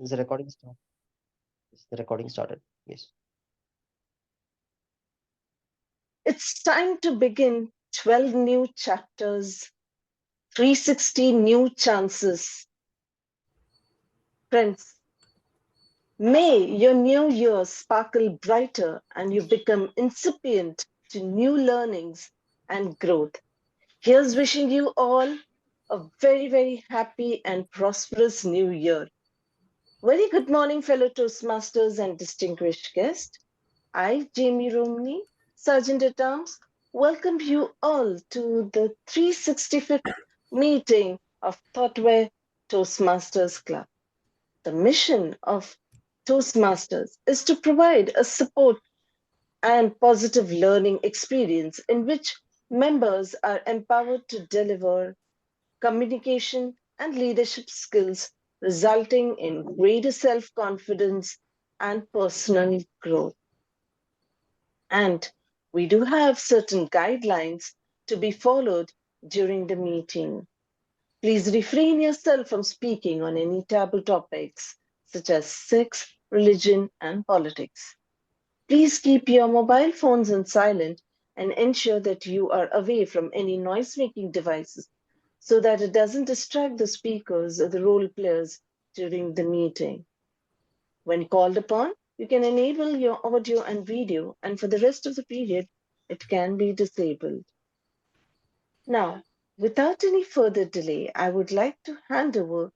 Is the recording started? Is the recording started? Yes. It's time to begin 12 new chapters, 360 new chances. Friends, may your new year sparkle brighter and you become incipient to new learnings and growth. Here's wishing you all a very, very happy and prosperous new year. Very good morning, fellow Toastmasters and distinguished guests. I, Jamie Romney, Sergeant at Arms, welcome you all to the 365th meeting of Thoughtware Toastmasters Club. The mission of Toastmasters is to provide a support and positive learning experience in which members are empowered to deliver communication and leadership skills, resulting in greater self confidence and personal growth. And we do have certain guidelines to be followed during the meeting. Please refrain yourself from speaking on any taboo topics such as sex, religion, and politics. Please keep your mobile phones on silent and ensure that you are away from any noise making devices so that it doesn't distract the speakers or the role players during the meeting. When called upon, you can enable your audio and video, and for the rest of the period, it can be disabled. Now, without any further delay, I would like to hand over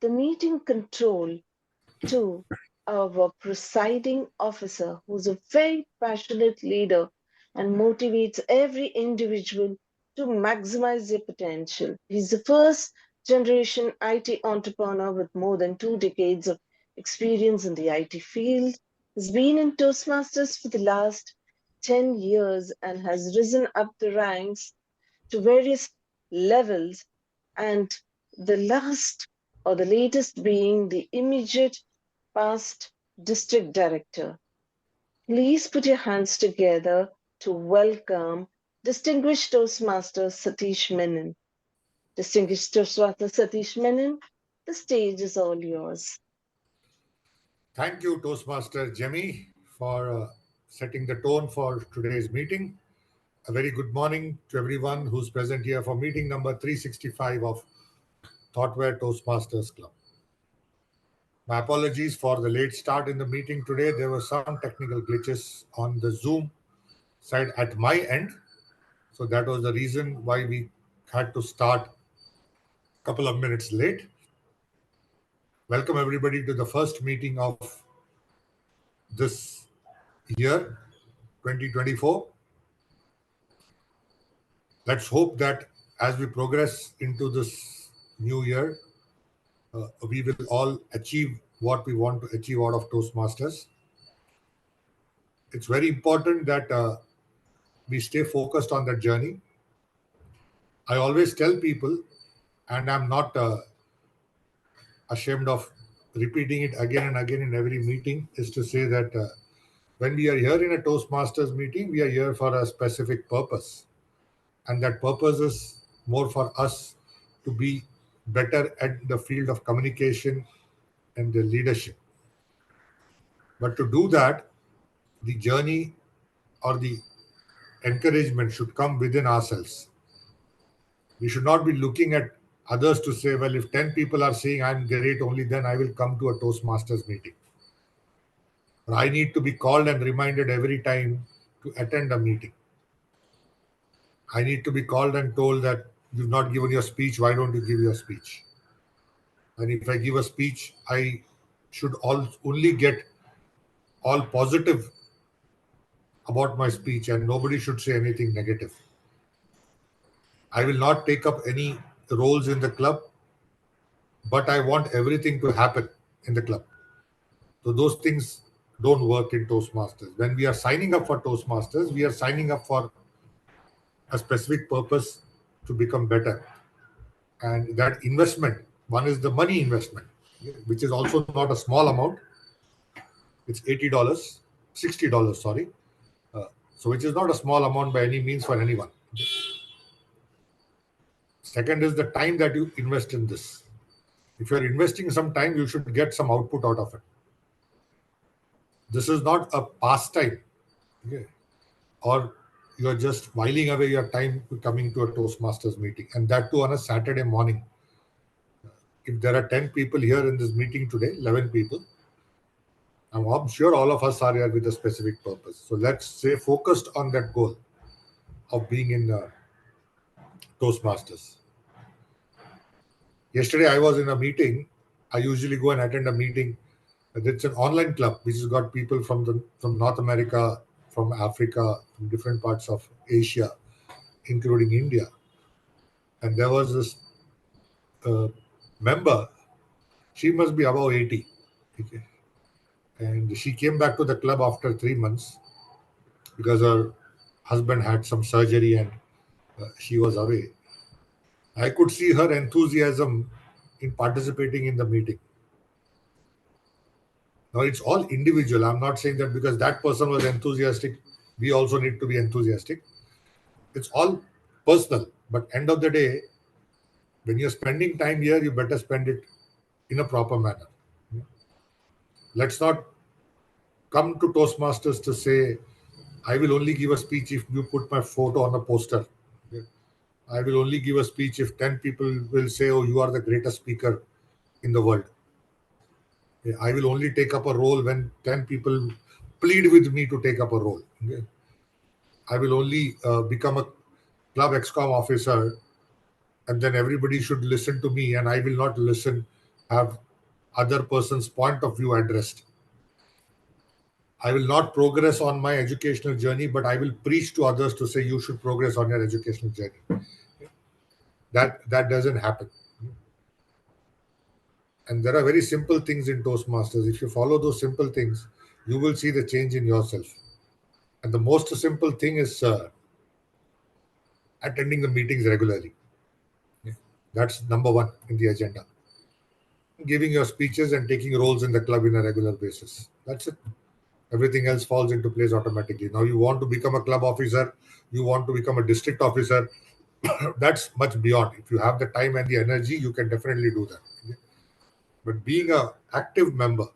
the meeting control to our presiding officer, who's a very passionate leader and motivates every individual to maximize their potential. He's the first generation IT entrepreneur with more than 2 decades of experience in the IT field. He's been in Toastmasters for the last 10 years and has risen up the ranks to various levels, and the last or the latest being the immediate past district director. Please put your hands together to welcome distinguished Toastmaster Satish Menon. Distinguished Toastmaster Satish Menon, the stage is all yours. Thank you, Toastmaster Jemmy, for setting the tone for today's meeting. A very good morning to everyone who's present here for meeting number 365 of Thoughtware Toastmasters Club. My apologies for the late start in the meeting today. There were some technical glitches on the Zoom side at my end. So that was the reason why we had to start a couple of minutes late. Welcome everybody to the first meeting of this year, 2024. Let's hope that as we progress into this new year, we will all achieve what we want to achieve out of Toastmasters. It's very important that we stay focused on that journey. I always tell people, and I'm not ashamed of repeating it again and again in every meeting, is to say that when we are here in a Toastmasters meeting, we are here for a specific purpose. And that purpose is more for us to be better at the field of communication and the leadership. But to do that, the journey or the encouragement should come within ourselves. We should not be looking at others to say, well, if 10 people are saying I'm great, only then I will come to a Toastmasters meeting. Or I need to be called and reminded every time to attend a meeting. I need to be called and told that you've not given your speech, why don't you give your speech? And if I give a speech, I should only get all positive about my speech and nobody should say anything negative. I will not take up any roles in the club, but I want everything to happen in the club. So those things don't work in Toastmasters. When we are signing up for Toastmasters, we are signing up for a specific purpose to become better. And that investment, one is the money investment, which is also not a small amount. It's $80, $60, sorry. So which is not a small amount by any means for anyone. Second is the time that you invest in this. If you are investing some time, you should get some output out of it. This is not a pastime, okay? Or you are just whiling away your time coming to a Toastmasters meeting, and that too on a Saturday morning. If there are 10 people here in this meeting today, 11 people, I'm sure all of us are here with a specific purpose. So let's stay focused on that goal of being in Toastmasters. Yesterday, I was in a meeting. I usually go and attend a meeting. It's an online club which has got people from North America, from Africa, from different parts of Asia, including India. And there was this uh, member. She must be above 80. Okay. And she came back to the club after 3 months because her husband had some surgery and she was away. I could see her enthusiasm in participating in the meeting. Now it's all individual. I'm not saying that because that person was enthusiastic, we also need to be enthusiastic. It's all personal. But end of the day, when you're spending time here, you better spend it in a proper manner. Let's not come to Toastmasters to say, I will only give a speech if you put my photo on a poster. I will only give a speech if 10 people will say, oh, you are the greatest speaker in the world. I will only take up a role when 10 people plead with me to take up a role. I will only become a club excom officer and then everybody should listen to me and I will not have other person's point of view addressed. I will not progress on my educational journey, but I will preach to others to say you should progress on your educational journey. That doesn't happen. And there are very simple things in Toastmasters. If you follow those simple things, you will see the change in yourself. And the most simple thing is attending the meetings regularly. That's number one in the agenda. Giving your speeches and taking roles in the club in a regular basis. That's it. Everything else falls into place automatically. Now you want to become a club officer, you want to become a district officer, that's much beyond. If you have the time and the energy, you can definitely do that. But being an active member,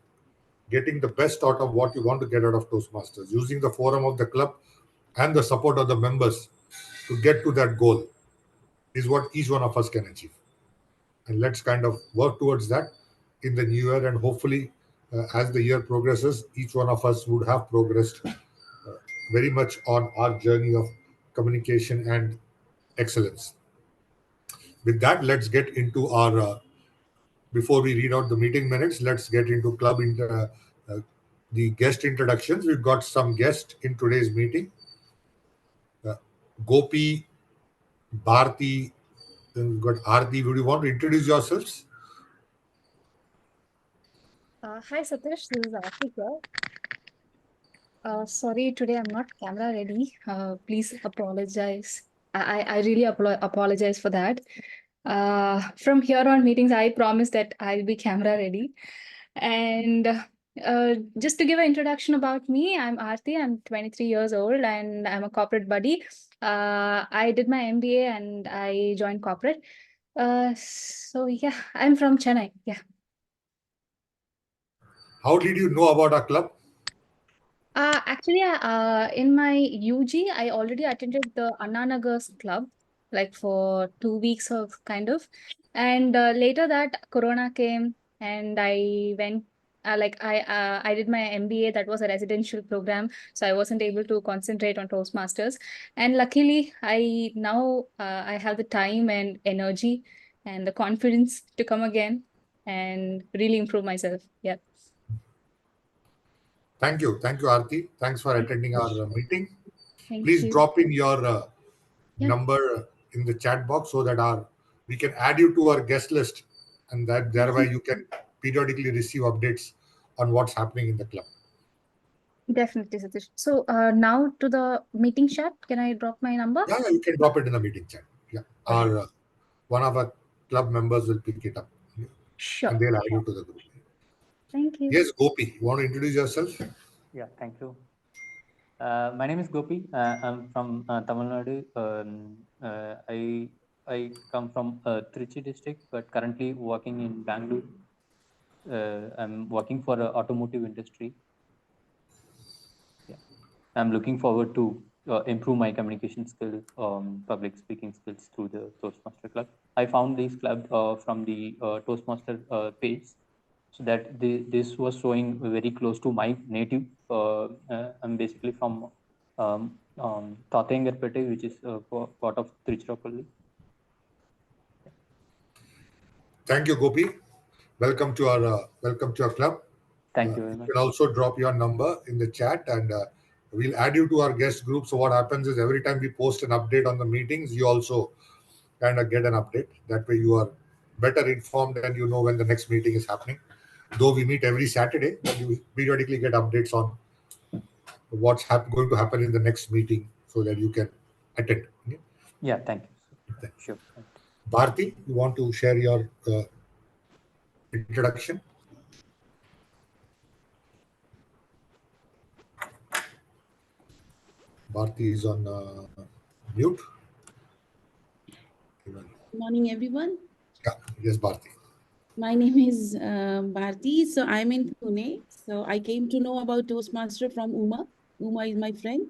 getting the best out of what you want to get out of Toastmasters, using the forum of the club and the support of the members to get to that goal is what each one of us can achieve. And let's kind of work towards that in the new year. And hopefully, as the year progresses, each one of us would have progressed very much on our journey of communication and excellence. With that, let's get into our before we read out the meeting minutes, let's get into the guest introductions. We've got some guests in today's meeting. Gopi, Bharti, then we've got Aarti. Would you want to introduce yourselves? Hi Satish, this is Aarti here. Sorry, today I'm not camera ready. Please apologize. I really apologize for that. From here on meetings, I promise that I'll be camera ready. And just to give an introduction about me, I'm Aarti. I'm 23 years old and I'm a corporate buddy. I did my MBA and I joined corporate. So yeah, I'm from Chennai. Yeah. How did you know about our club? Actually, in my UG, I already attended the Anna Nagar's club, like for 2 weeks or kind of. And later that Corona came and I went, I did my MBA, that was a residential program. So I wasn't able to concentrate on Toastmasters. And luckily, I have the time and energy and the confidence to come again and really improve myself. Yeah. Thank you. Thank you, Aarti. Thanks for attending our meeting. Thank Please you. drop in your Yeah. number in the chat box so that we can add you to our guest list and that thereby you can periodically receive updates on what's happening in the club. Definitely, Satish. So now to the meeting chat, can I drop my number? Yeah, you can drop it in the meeting chat. Yeah, our one of our club members will pick it up, Sure. and they'll add you to the group. Thank you. Yes, Gopi, you want to introduce yourself? Yeah, thank you. My name is Gopi. I'm from Tamil Nadu. I I come from Trichy district, but currently working in Bangalore. I'm working for automotive industry. Yeah, I'm looking forward to improve my communication skills, public speaking skills through the Toastmaster Club. I found this club from the Toastmaster page, so that this was showing very close to my native. I'm basically from Tathengarpete, which is part of Tiruchirappalli. Thank you, Gopi. Welcome to our club. Thank you very much. You can also drop your number in the chat, and we'll add you to our guest group. So what happens is every time we post an update on the meetings, you also kind of get an update. That way you are better informed and you know when the next meeting is happening. Though we meet every Saturday, but you periodically get updates on what's going to happen in the next meeting so that you can attend. Yeah, thank you. Thank Sure. Bharti, you want to share your introduction? Bharti is on mute. Good morning, everyone. Yeah, yes, Bharti. My name is Bharti. So I'm in Pune. So I came to know about Toastmaster from Uma. Uma is my friend.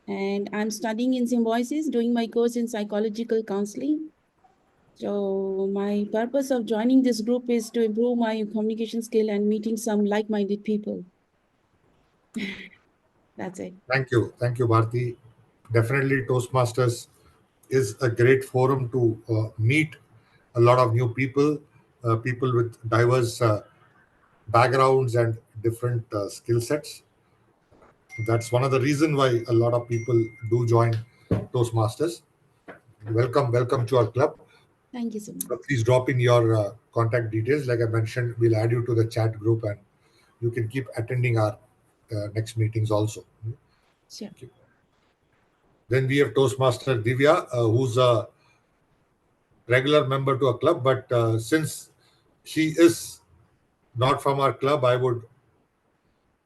And I'm studying in Symbiosis, doing my course in psychological counseling. So my purpose of joining this group is to improve my communication skill and meeting some like-minded people. That's it. Thank you, Bharti. Definitely, Toastmasters is a great forum to meet a lot of new people, people with diverse backgrounds and different skill sets. That's one of the reasons why a lot of people do join Toastmasters. Welcome to our club. Thank you so much. Please drop in your contact details. Like I mentioned, we'll add you to the chat group, and you can keep attending our next meetings also. Sure. Then we have Toastmaster Divya, who's a regular member to a club, but since she is not from our club, I would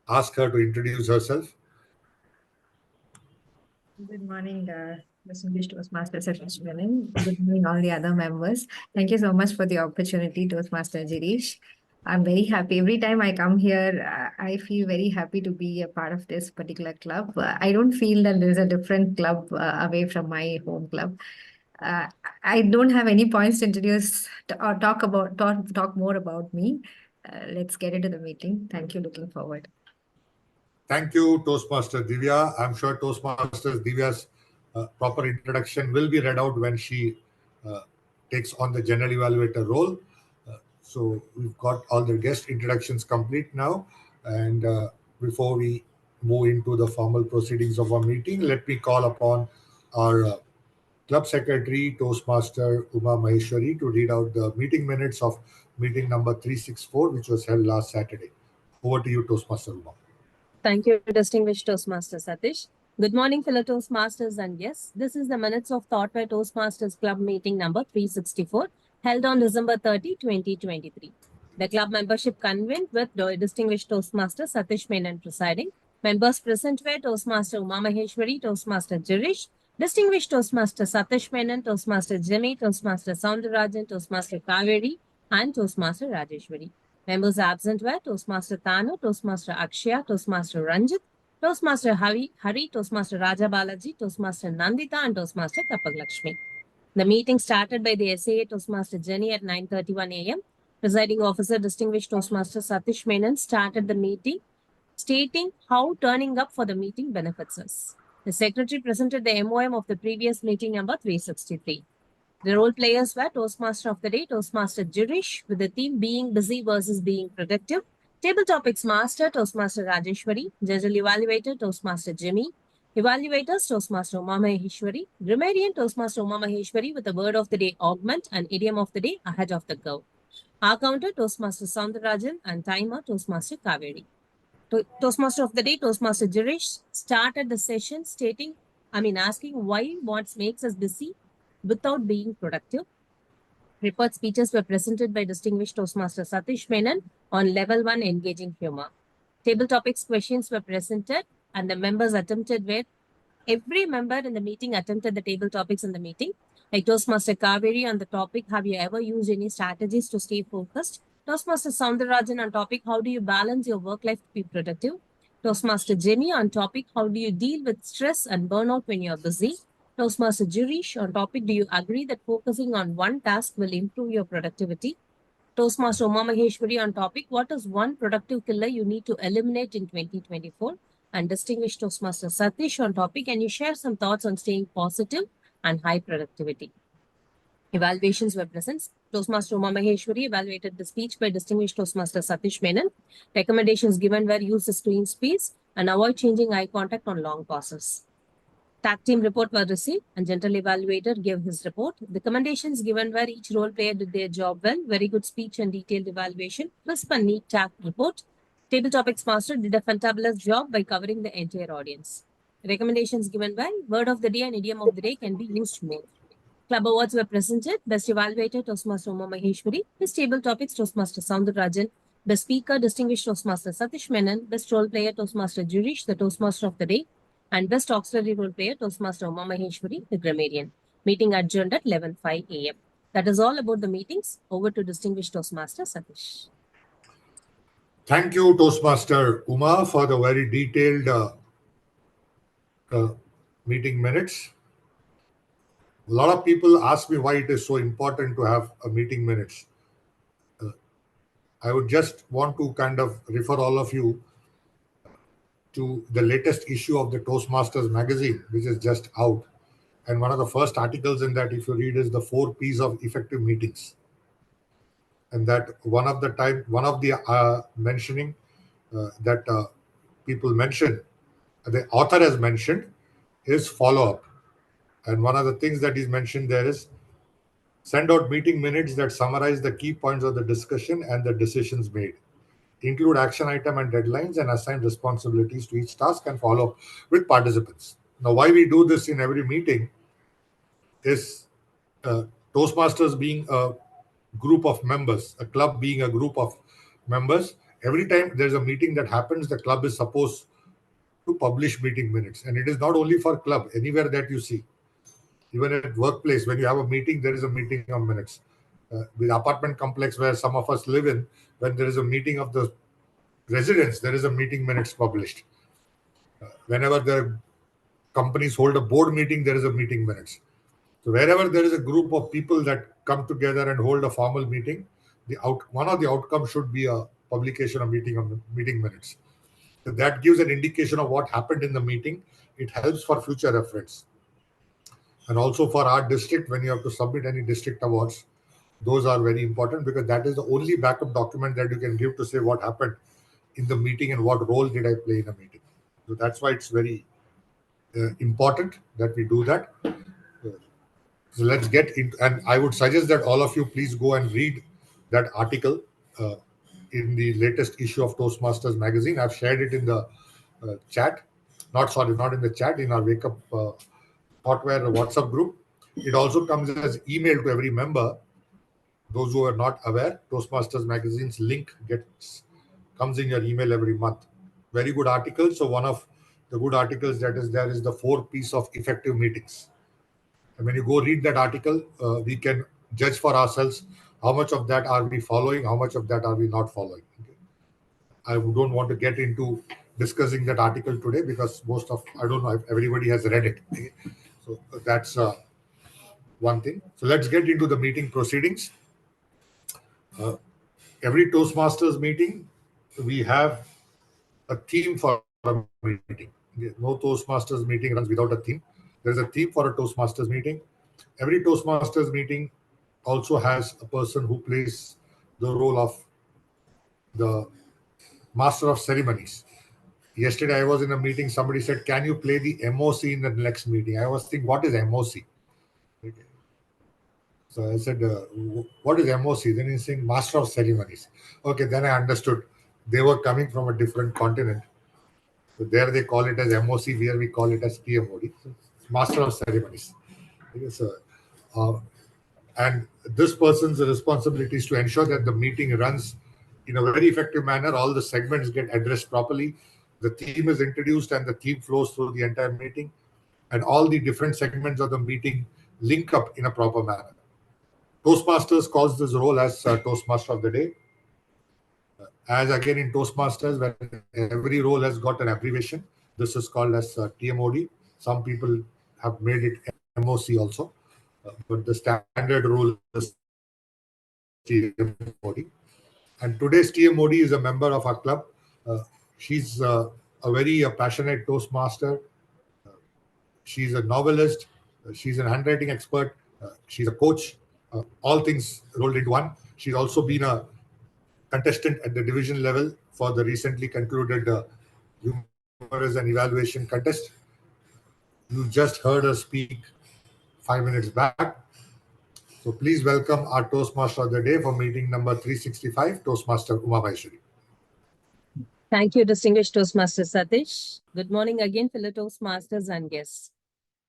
ask her to introduce herself. Good morning, distinguished Toastmaster Satish Menon. Good morning, all the other members. Thank you so much for the opportunity, Toastmaster Girish. I'm very happy. Every time I come here, I feel very happy to be a part of this particular club. I don't feel that there's a different club away from my home club. I don't have any points to introduce or talk more about me. Let's get into the meeting. Thank you. Looking forward. Thank you, Toastmaster Divya. I'm sure Toastmaster Divya's proper introduction will be read out when she takes on the general evaluator role. So we've got all the guest introductions complete now. And before we move into the formal proceedings of our meeting, let me call upon our Club Secretary, Toastmaster Uma Maheshwari, to read out the meeting minutes of meeting number 364, which was held last Saturday. Over to you, Toastmaster Uma. Thank you, distinguished Toastmaster Satish. Good morning, fellow Toastmasters, and yes, this is the minutes of Thoughtware Toastmasters Club meeting number 364, held on December 30, 2023. The club membership convened with distinguished Toastmaster Satish Menon presiding. Members present were Toastmaster Uma Maheshwari, Toastmaster Girish, distinguished Toastmaster Satish Menon, Toastmaster Jimmy, Toastmaster Soundarajan, Toastmaster Kaveri, and Toastmaster Rajeshwari. Members absent were Toastmaster Tanu, Toastmaster Akshaya, Toastmaster Ranjit, Toastmaster Hari, Toastmaster Raja Balaji, Toastmaster Nandita, and Toastmaster Kapak Lakshmi. The meeting started by the SAA Toastmaster Jenny at 9:31 a.m. Presiding officer, distinguished Toastmaster Satish Menon, started the meeting, stating how turning up for the meeting benefits us. The secretary presented the MOM of the previous meeting number 363. The role players were Toastmaster of the Day, Toastmaster Girish, with the theme being busy versus being productive. Table Topics Master, Toastmaster Rajeshwari. General Evaluator, Toastmaster Jimmy. Evaluators, Toastmaster Uma Maheshwari. Grammarian, Toastmaster Uma Maheshwari, with the word of the day augment and idiom of the day ahead of the curve. Our counter, Toastmaster Soundarajan, and timer, Toastmaster Kaveri. Toastmaster of the Day, Toastmaster Girish, started the session asking why what makes us busy without being productive. Report speeches were presented by distinguished Toastmaster Satish Menon on level 1 engaging humor. Table topics questions were presented and the members attempted every member in the meeting attempted the table topics in the meeting. Like Toastmaster Kaveri on the topic, have you ever used any strategies to stay focused? Toastmaster Soundarajan on topic, how do you balance your work life to be productive? Toastmaster Jenny on topic, how do you deal with stress and burnout when you're busy? Toastmaster Jirish on topic, do you agree that focusing on one task will improve your productivity? Toastmaster Uma Maheshwari on topic, what is one productive killer you need to eliminate in 2024? And distinguished Toastmaster Satish on topic, can you share some thoughts on staying positive and high productivity? Evaluations were present. Toastmaster Uma Maheshwari evaluated the speech by distinguished Toastmaster Satish Menon. Recommendations given were use the screen space and avoid changing eye contact on long pauses. Tag team report were received and general evaluator gave his report. The recommendations given were each role player did their job well, very good speech and detailed evaluation, crisp and neat tag report. Table topics master did a fantabulous job by covering the entire audience. Recommendations given were word of the day and idiom of the day can be used more. Club awards were presented. Best evaluator Toastmaster Uma Maheshwari. Best table topics Toastmaster Soundarajan. Best speaker distinguished Toastmaster Satish Menon. Best role player Toastmaster Jirish, the Toastmaster of the day. And best auxiliary role player Toastmaster Uma Maheshwari, the grammarian. Meeting adjourned at 11:05 a.m. That is all about the meetings. Over to distinguished Toastmaster Satish. Thank you, Toastmaster Uma, for the very detailed meeting minutes. A lot of people ask me why it is so important to have a meeting minutes. I would just want to kind of refer all of you to the latest issue of the Toastmasters magazine, which is just out. And one of the first articles in that, if you read, is the 4 P's of effective meetings. And that one of the mentioning that people mention, the author has mentioned, is follow-up. And one of the things that is mentioned there is send out meeting minutes that summarize the key points of the discussion and the decisions made. Include action item and deadlines and assign responsibilities to each task and follow up with participants. Now, why we do this in every meeting is Toastmasters being a group of members, a club being a group of members. Every time there's a meeting that happens, the club is supposed to publish meeting minutes. And it is not only for club, anywhere that you see. Even at workplace, when you have a meeting, there is a meeting of minutes. The apartment complex where some of us live in, when there is a meeting of the residents, there is a meeting minutes published. Whenever the companies hold a board meeting, there is a meeting minutes. So wherever there is a group of people that come together and hold a formal meeting, one of the outcomes should be a publication of meeting minutes. So that gives an indication of what happened in the meeting. It helps for future reference. And also for our district, when you have to submit any district awards, those are very important because that is the only backup document that you can give to say what happened in the meeting and what role did I play in a meeting. So that's why it's very important that we do that. So let's get into, and I would suggest that all of you please go and read that article in the latest issue of Toastmasters magazine. I've shared it in the chat. Not in the chat, in our Wake Up Thoughtware WhatsApp group. It also comes as email to every member. Those who are not aware, Toastmasters magazine's link comes in your email every month. Very good article. So one of the good articles that is there is the 4 P's of effective meetings. And when you go read that article, we can judge for ourselves how much of that are we following, how much of that are we not following. Okay? I don't want to get into discussing that article today because I don't know if everybody has read it. Okay? So that's one thing. So let's get into the meeting proceedings. Every Toastmasters meeting, we have a theme for a meeting. No Toastmasters meeting runs without a theme. There's a theme for a Toastmasters meeting. Every Toastmasters meeting also has a person who plays the role of the master of ceremonies. Yesterday, I was in a meeting. Somebody said, "Can you play the MOC in the next meeting?" I was thinking, what is MOC? Okay. So I said, what is MOC? Then he's saying master of ceremonies. Okay, then I understood. They were coming from a different continent. So there they call it as MOC, here we call it as PMOD. So master of ceremonies. Okay, so, and this person's responsibility is to ensure that the meeting runs in a very effective manner. All the segments get addressed properly. The theme is introduced and the theme flows through the entire meeting. And all the different segments of the meeting link up in a proper manner. Toastmasters calls this role as Toastmaster of the Day. As again in Toastmasters, when every role has got an abbreviation, this is called as TMOD. Some people have made it MOC also, but the standard rule is TMOD. And today's TMOD is a member of our club. She's a very passionate Toastmaster. She's a novelist. She's an handwriting expert. She's a coach. All things rolled into one. She's also been a contestant at the division level for the recently concluded humorous and evaluation contest. You just heard her speak 5 minutes back. So please welcome our Toastmaster of the Day for meeting number 365, Toastmaster Uma Maheshwari. Thank you, distinguished Toastmaster Satish. Good morning again, fellow Toastmasters and guests.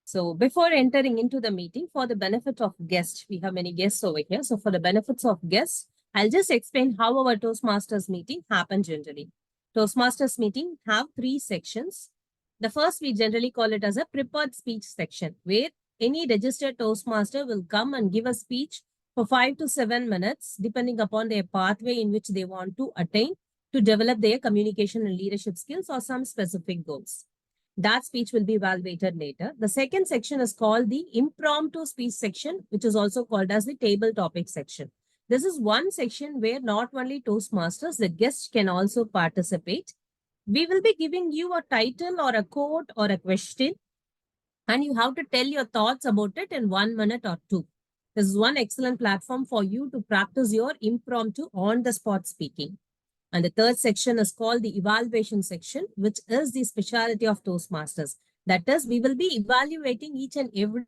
So before entering into the meeting, for the benefit of guests, we have many guests over here. So for the benefits of guests, I'll just explain how our Toastmasters meeting happens generally. Toastmasters meeting have 3 sections. The first, we generally call it as a prepared speech section, where any registered Toastmaster will come and give a speech for 5 to 7 minutes, depending upon their pathway in which they want to attain to develop their communication and leadership skills or some specific goals. That speech will be evaluated later. The second section is called the impromptu speech section, which is also called as the table topic section. This is one section where not only Toastmasters, the guests can also participate. We will be giving you a title or a quote or a question, and you have to tell your thoughts about it in 1 minute or 2. This is one excellent platform for you to practice your impromptu on-the-spot speaking. And the third section is called the evaluation section, which is the specialty of Toastmasters. That is, we will be evaluating each and every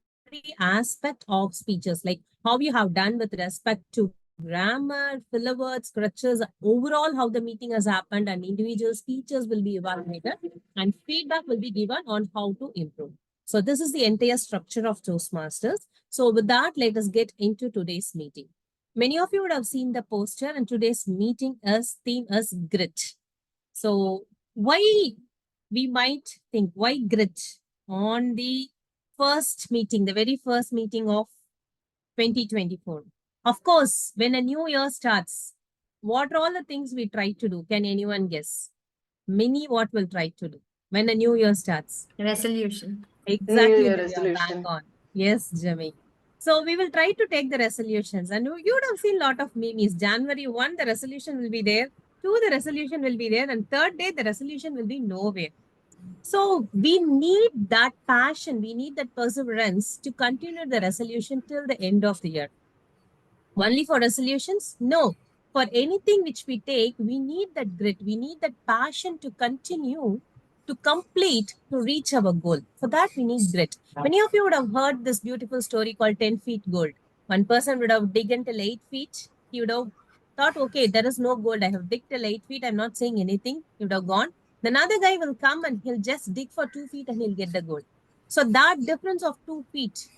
aspect of speeches, like how you have done with respect to grammar, filler words, crutches, overall how the meeting has happened, and individual speeches will be evaluated and feedback will be given on how to improve. So this is the entire structure of Toastmasters. So with that, let us get into today's meeting. Many of you would have seen the poster, and today's meeting theme is grit. So why we might think, why grit on the first meeting, the very first meeting of 2024? Of course, when a new year starts, what are all the things we try to do? Can anyone guess? Many what will try to do when a new year starts? Resolution. Exactly. New Year Divya, resolution. bang on. Yes, Jimmy. So we will try to take the resolutions, and you would have seen a lot of memes. January 1, the resolution will be there. 2, the resolution will be there. And 3rd day, the resolution will be nowhere. So we need that passion. We need that perseverance to continue the resolution till the end of the year. Only for resolutions? No. For anything which we take, we need that grit. We need that passion to continue, to complete, to reach our goal. For that, we need grit. Many of you would have heard this beautiful story called 10 feet gold. One person would have digged until 8 feet. He would have thought, okay, there is no gold. I have digged till 8 feet. I'm not saying anything. He would have gone. The another guy will come and he'll just dig for 2 feet and he'll get the gold. So that difference of 2 feet,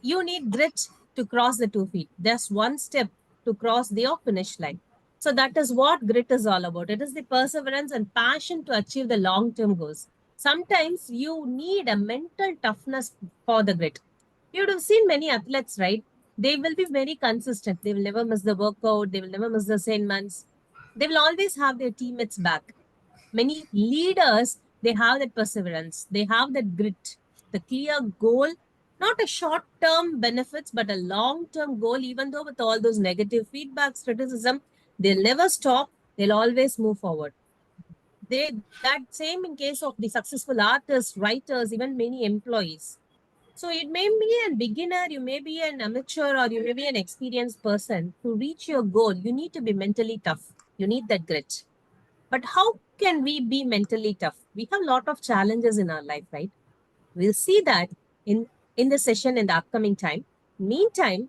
you need grit to cross the 2 feet. There's one step to cross the finish line. So that is what grit is all about. It is the perseverance and passion to achieve the long-term goals. Sometimes you need a mental toughness for the grit. You would have seen many athletes, right? They will be very consistent. They will never miss the workout. They will never miss the assignments. They will always have their teammates back. Many leaders, they have that perseverance. They have that grit, the clear goal, not a short-term benefits, but a long-term goal, even though with all those negative feedbacks, criticism, they'll never stop. They'll always move forward. That same in case of the successful artists, writers, even many employees. So it may be a beginner, you may be an amateur, or you may be an experienced person. To reach your goal, you need to be mentally tough. You need that grit. But how can we be mentally tough? We have a lot of challenges in our life, right? We'll see that in the session in the upcoming time. Meantime,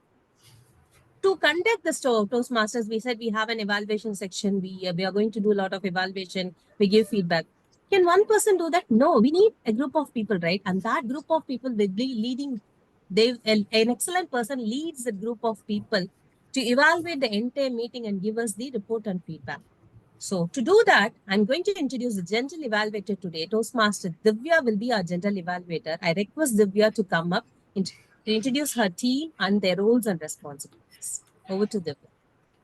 to conduct the Toastmasters, we said we have an evaluation section. We are going to do a lot of evaluation. We give feedback. Can one person do that? No, we need a group of people, right? And that group of people will be leading. An excellent person leads the group of people to evaluate the entire meeting and give us the report and feedback. So to do that, I'm going to introduce the gentle evaluator today. Toastmaster Divya will be our gentle evaluator. I request Divya to come up, to introduce her team and their roles and responsibilities. Over to Divya.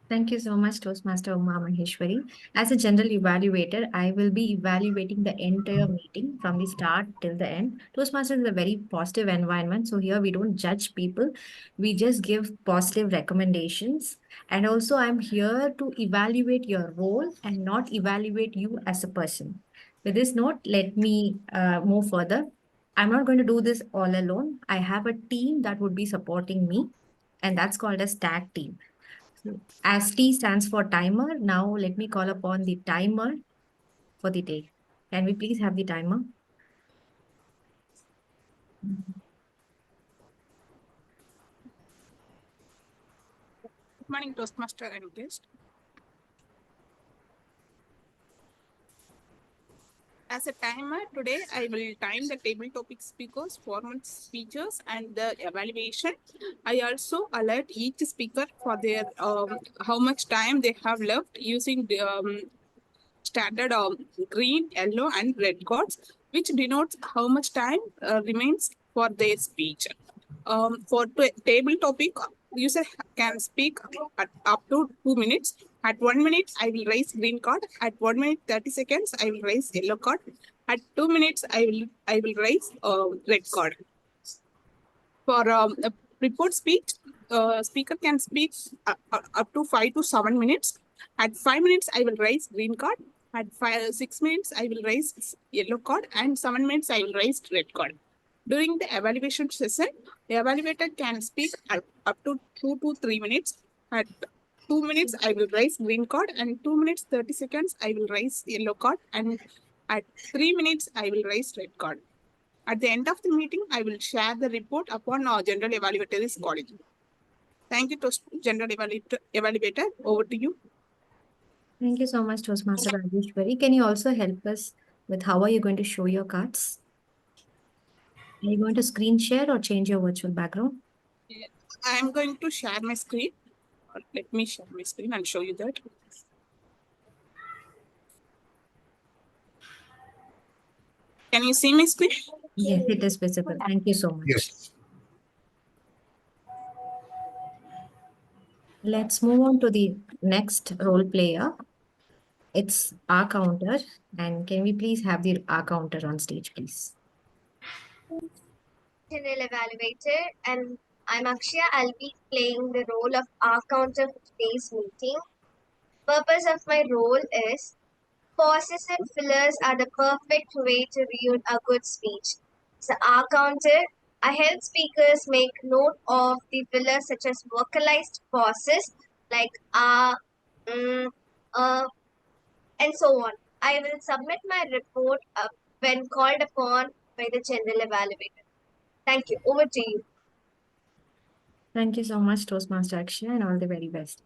Thank you so much, Toastmaster Uma Maheshwari. As a general evaluator, I will be evaluating the entire meeting from the start till the end. Toastmasters is a very positive environment. So here we don't judge people. We just give positive recommendations. And also I'm here to evaluate your role and not evaluate you as a person. With this note, let me move further. I'm not going to do this all alone. I have a team that would be supporting me, and that's called a tag team. As T stands for timer, now let me call upon the timer for the day. Can we please have the timer? Good morning, Toastmaster and guest. As a timer, today I will time the table topic speakers, formal speeches, and the evaluation. I also alert each speaker for their how much time they have left using the standard green, yellow, and red cards, which denotes how much time remains for their speech. For table topic, user can speak at up to 2 minutes. At 1 minute, I will raise green card. At 1 minute 30 seconds, I will raise yellow card. At 2 minutes, I will raise red card. For a report speech, speaker can speak up to 5 to 7 minutes. At 5 minutes, I will raise green card. At 6 minutes, I will raise yellow card, and 7 minutes, I will raise red card. During the evaluation session, the evaluator can speak up to 2 to 3 minutes. At 2 minutes, I will raise green card, and 2 minutes 30 seconds, I will raise yellow card, and at 3 minutes, I will raise red card. At the end of the meeting, I will share the report upon our general evaluator is calling. Thank you, general evaluator. Over to you. Thank you so much, Toastmaster Rajeshwari. Can you also help us with how are you going to show your cards? Are you going to screen share or change your virtual background? I am going to share my screen. Let me share my screen and show you that. Can you see my screen? Yes, it is visible. Thank you so much. Yes. Let's move on to the next role player. It's our counter. And can we please have the our counter on stage, please? General evaluator, and I'm Akshaya. I'll be playing the role of our counter for today's meeting. Purpose of my role is pauses and fillers are the perfect way to read a good speech. So our counter, I help speakers make note of the fillers such as vocalized pauses like and so on. I will submit my report when called upon by the general evaluator. Thank you. Over to you. Thank you so much, Toastmaster Akshaya, and all the very best.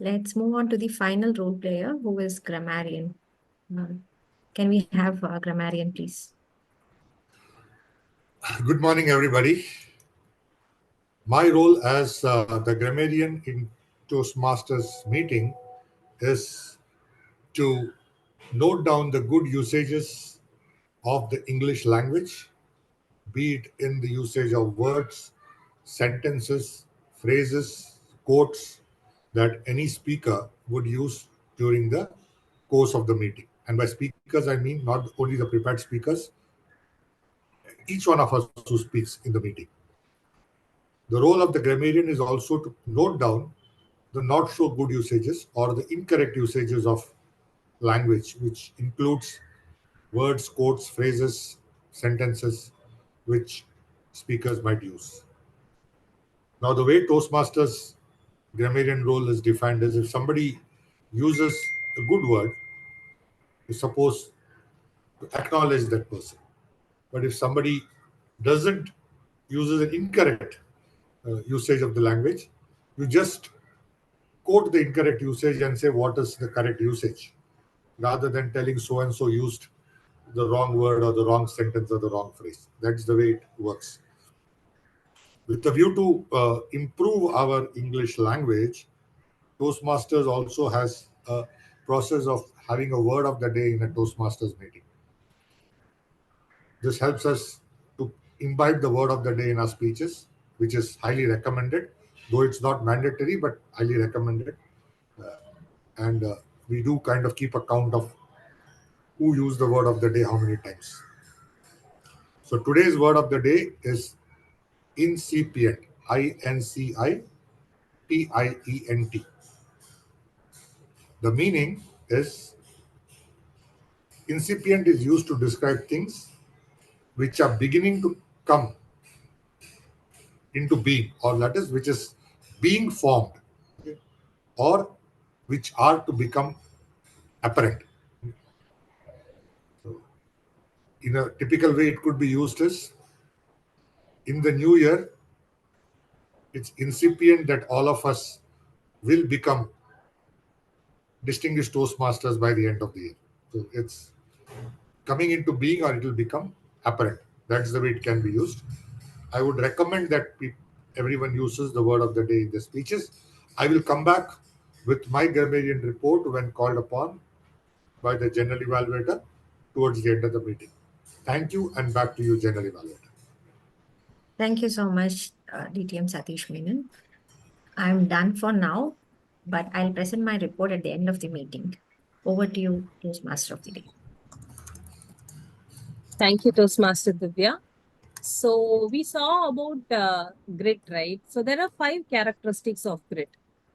Let's move on to the final role player, who is grammarian. Can we have a grammarian, please? Good morning, everybody. My role as the grammarian in Toastmasters meeting is to note down the good usages of the English language, be it in the usage of words, sentences, phrases, quotes that any speaker would use during the course of the meeting. And by speakers, I mean not only the prepared speakers, each one of us who speaks in the meeting. The role of the grammarian is also to note down the not so good usages or the incorrect usages of language, which includes words, quotes, phrases, sentences, which speakers might use. Now, the way Toastmasters grammarian role is defined is if somebody uses a good word, you're supposed to acknowledge that person. But if somebody doesn't uses an incorrect usage of the language, you just quote the incorrect usage and say what is the correct usage, rather than telling so and so used the wrong word or the wrong sentence or the wrong phrase. That's the way it works. With a view to improve our English language, Toastmasters also has a process of having a word of the day in a Toastmasters meeting. This helps us to imbibe the word of the day in our speeches which is highly recommended, though it's not mandatory, but highly recommended. And we do kind of keep account of who used the word of the day how many times. So today's word of the day is incipient, incipient. The meaning is incipient is used to describe things which are beginning to come into being, or that is, which is being formed, okay, or which are to become apparent. So, in a typical way, it could be used as in the new year, it's incipient that all of us will become distinguished Toastmasters by the end of the year. So it's coming into being, or it will become apparent. That's the way it can be used. I would recommend that everyone uses the word of the day in their speeches. I will come back with my grammarian report when called upon by the general evaluator towards the end of the meeting. Thank you, and back to you, general evaluator. Thank you so much, DTM Satish Menon. I'm done for now, but I'll present my report at the end of the meeting. Over to you, Toastmaster of the Day. Thank you, Toastmaster Divya. So we saw about grit, right? So there are 5 characteristics of grit.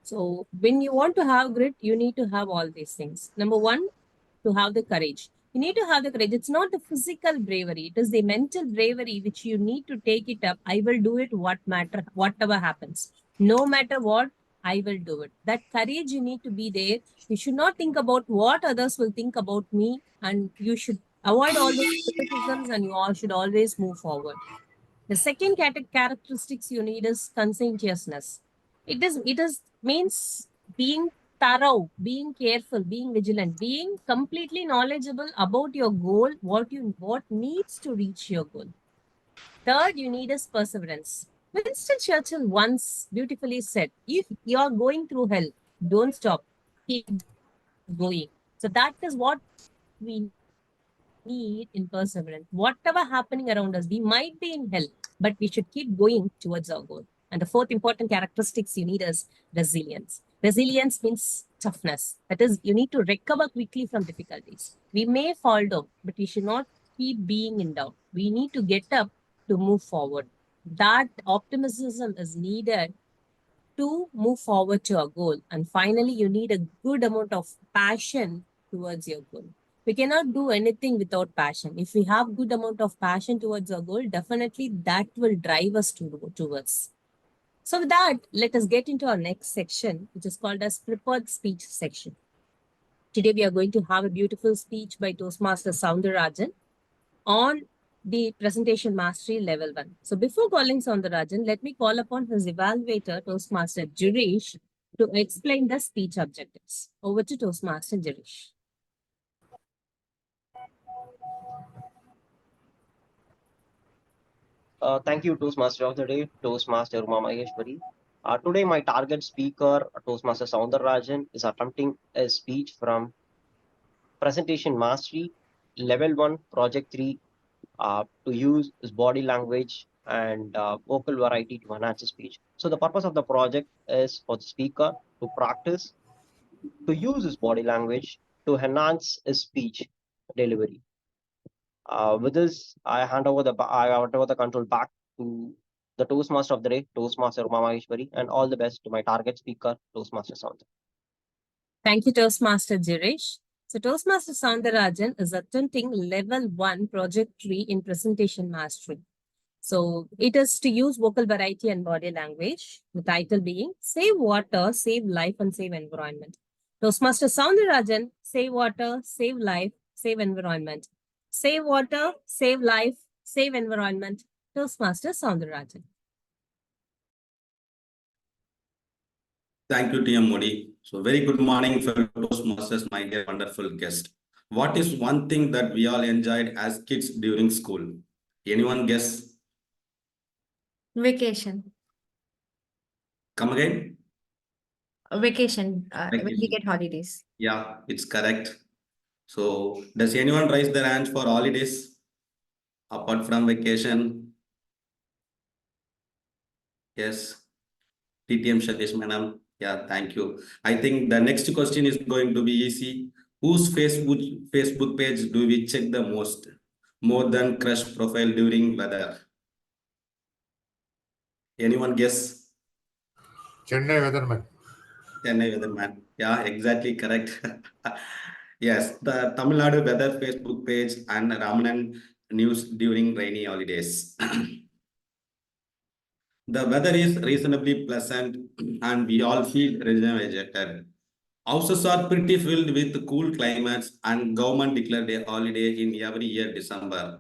So when you want to have grit, you need to have all these things. Number 1, to have the courage. You need to have the courage. It's not the physical bravery. It is the mental bravery which you need to take it up. I will do it whatever happens. No matter what, I will do it. That courage you need to be there. You should not think about what others will think about me, and you should avoid all those criticisms, and you all should always move forward. The second characteristics you need is conscientiousness. It is means being thorough, being careful, being vigilant, being completely knowledgeable about your goal, what needs to reach your goal. Third, you need is perseverance. Winston Churchill once beautifully said, if you are going through hell, don't stop, keep going. So that is what we need in perseverance. Whatever happening around us, we might be in hell, but we should keep going towards our goal. And the fourth important characteristics you need is resilience. Resilience means toughness. That is, you need to recover quickly from difficulties. We may fall down, but we should not keep being in doubt. We need to get up to move forward. That optimism is needed to move forward to a goal. And finally, you need a good amount of passion towards your goal. We cannot do anything without passion. If we have good amount of passion towards our goal, definitely that will drive us towards. So with that, let us get into our next section, which is called as prepared speech section. Today, we are going to have a beautiful speech by Toastmaster Soundarajan on the presentation mastery level 1. So before calling Soundarajan, let me call upon his evaluator, Toastmaster Girish, to explain the speech objectives. Over to Toastmaster Girish. Thank you, Toastmaster of the Day, Toastmaster Uma Maheshwari. Today, my target speaker, Toastmaster Soundarajan, is attempting a speech from Presentation Mastery, Level 1, Project 3, to use his body language and vocal variety to enhance his speech. So the purpose of the project is for the speaker to practice, to use his body language to enhance his speech delivery. With this, I hand over the control back to the Toastmaster of the Day, Toastmaster Uma Maheshwari, and all the best to my target speaker, Toastmaster Soundarajan. Thank you, Toastmaster Girish. So Toastmaster Soundarajan is attempting level 1 project 3 in presentation mastery. So it is to use vocal variety and body language. The title being Save Water, Save Life and Save Environment. Toastmaster Soundarajan, Save Water, Save Life, Save Environment. Save water, save life, save environment. Toastmaster Soundarajan. Thank you, TM Modi. So very good morning, fellow Toastmasters, my dear wonderful guest. What is one thing that we all enjoyed as kids during school? Anyone guess? Vacation. Come again? Vacation. When we Vacation. get holidays. Yeah, it's correct. So does anyone raise their hands for holidays apart from vacation? Yes, TTM Satish Madam. Yeah, thank you. I think the next question is going to be easy. Whose Facebook page do we check the most? More than crush profile during weather? Anyone guess? Chennai Weatherman. Chennai Weatherman. Yeah, exactly correct. Yes, the Tamil Nadu Weather Facebook page and Ramanan News during rainy holidays. The weather is reasonably pleasant and we all feel rejuvenated. Houses are pretty filled with cool climates and government declared a holiday in every year December.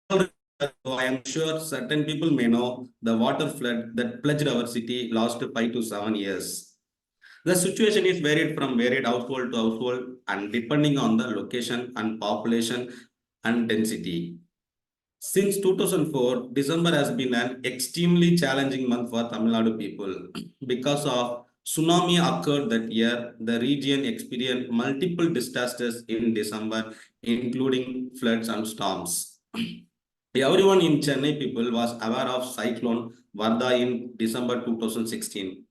I am sure certain people may know the water flood that pledged our city last 5 to 7 years. The situation is varied from varied household to household and depending on the location and population and density. Since 2004, December has been an extremely challenging month for Tamil Nadu people. Because of tsunami occurred that year, the region experienced multiple disasters in December, including floods and storms. Everyone in Chennai people was aware of cyclone Varda in December 2016,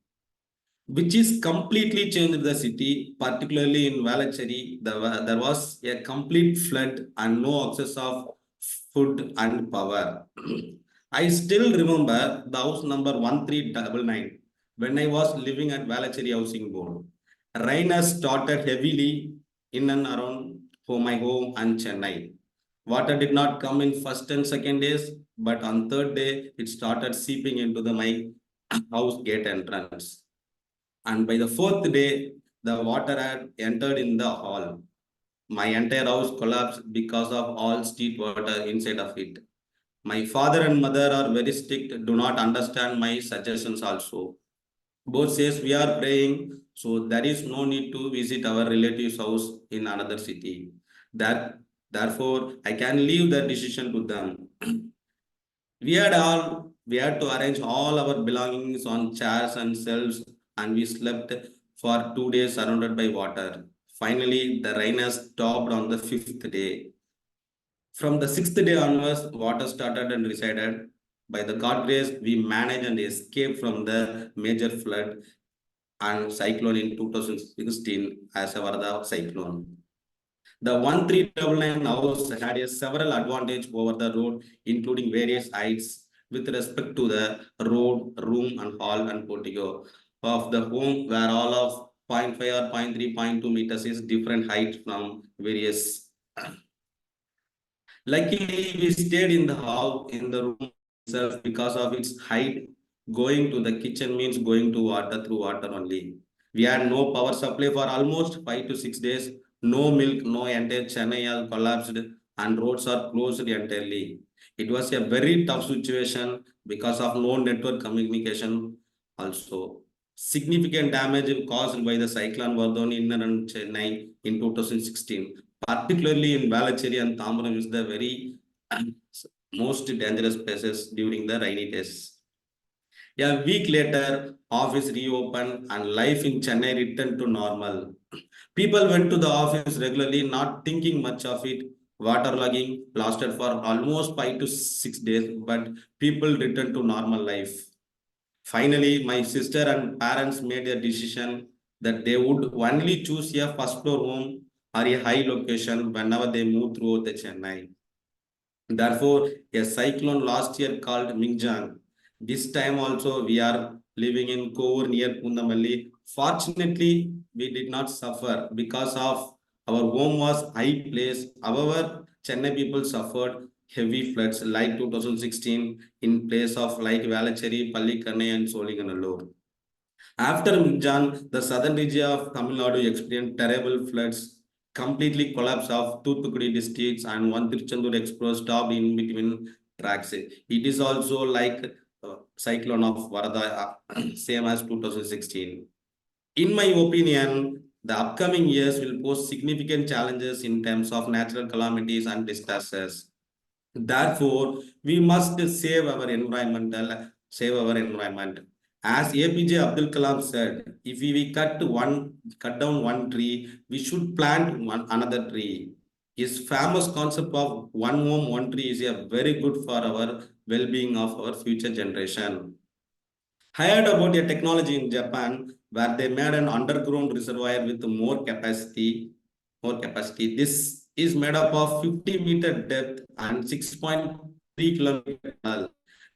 which is completely changed the city, particularly in Valacheri. There was a complete flood and no access of food and power. I still remember the house number 1399 when I was living at Valacheri Housing Board. Rain has started heavily in and around my home and Chennai. Water did not come in first and second days, but on third day, it started seeping into my house gate entrance. And by the fourth day, the water had entered in the hall. My entire house collapsed because of all street water inside of it. My father and mother are very strict, do not understand my suggestions also. Both says we are praying, so there is no need to visit our relative's house in another city. Therefore, I can leave the decision to them. We had to arrange all our belongings on chairs and shelves, and we slept for 2 days surrounded by water. Finally, the rain has stopped on the fifth day. From the sixth day onwards, water started and receded. By the God grace, we managed and escaped from the major flood and cyclone in 2016 as a Varda cyclone. The 1399 house had a several advantage over the road, including various heights with respect to the road, room, and hall and portico of the home, where all of 0.5 or 0.3, 0.2 meters is different height from various. Luckily, we stayed in the house in the room itself because of its height. Going to the kitchen means going to water through water only. We had no power supply for almost 5 to 6 days. No milk, no entire Chennai has collapsed and roads are closed entirely. It was a very tough situation because of no network communication also. Significant damage caused by the cyclone Vardhan in and Chennai in 2016, particularly in Valacheri and Tambaram is the very most dangerous places during the rainy days. A week later, office reopened and life in Chennai returned to normal. People went to the office regularly, not thinking much of it. Waterlogging lasted for almost 5 to 6 days, but people returned to normal life. Finally, my sister and parents made a decision that they would only choose a first floor home or a high location whenever they move throughout the Chennai. Therefore, a cyclone last year called Mingjang. This time also we are living in Kovur near Pundamalli. Fortunately, we did not suffer because of our home was high place. However, Chennai people suffered heavy floods like 2016 in place of like Valacheri, Pallikkanai and Solinganallur. After Minjan, the southern region of Tamil Nadu experienced terrible floods, completely collapse of Toothukudi districts and one Tiruchendur Express stopped in between tracks. It is also like cyclone of Varada, same as 2016. In my opinion, the upcoming years will pose significant challenges in terms of natural calamities and disasters. Therefore, we must save our environment. As APJ Abdul Kalam said, if we cut down one tree, we should plant another tree. His famous concept of one home, one tree is a very good for our well-being of our future generation. I heard about a technology in Japan where they made an underground reservoir with more capacity. This is made up of 50-meter depth and 6.3 kilometer tall.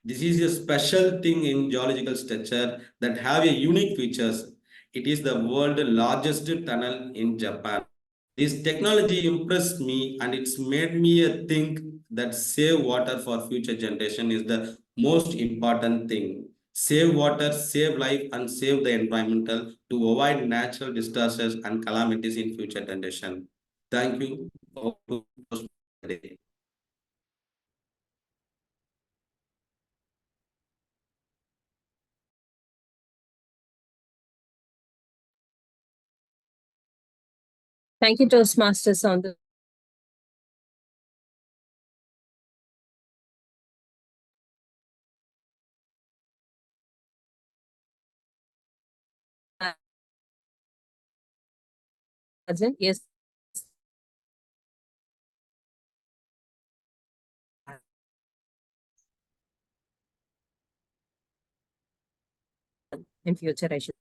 This is a special thing in geological structure that have a unique features. It is the world's largest tunnel in Japan. This technology impressed me and it's made me think that save water for future generation is the most important thing. Save water, save life, and save the environmental to avoid natural disasters and calamities in future generation. Thank you. Thank you, Toastmasters, on the yes. In future, I should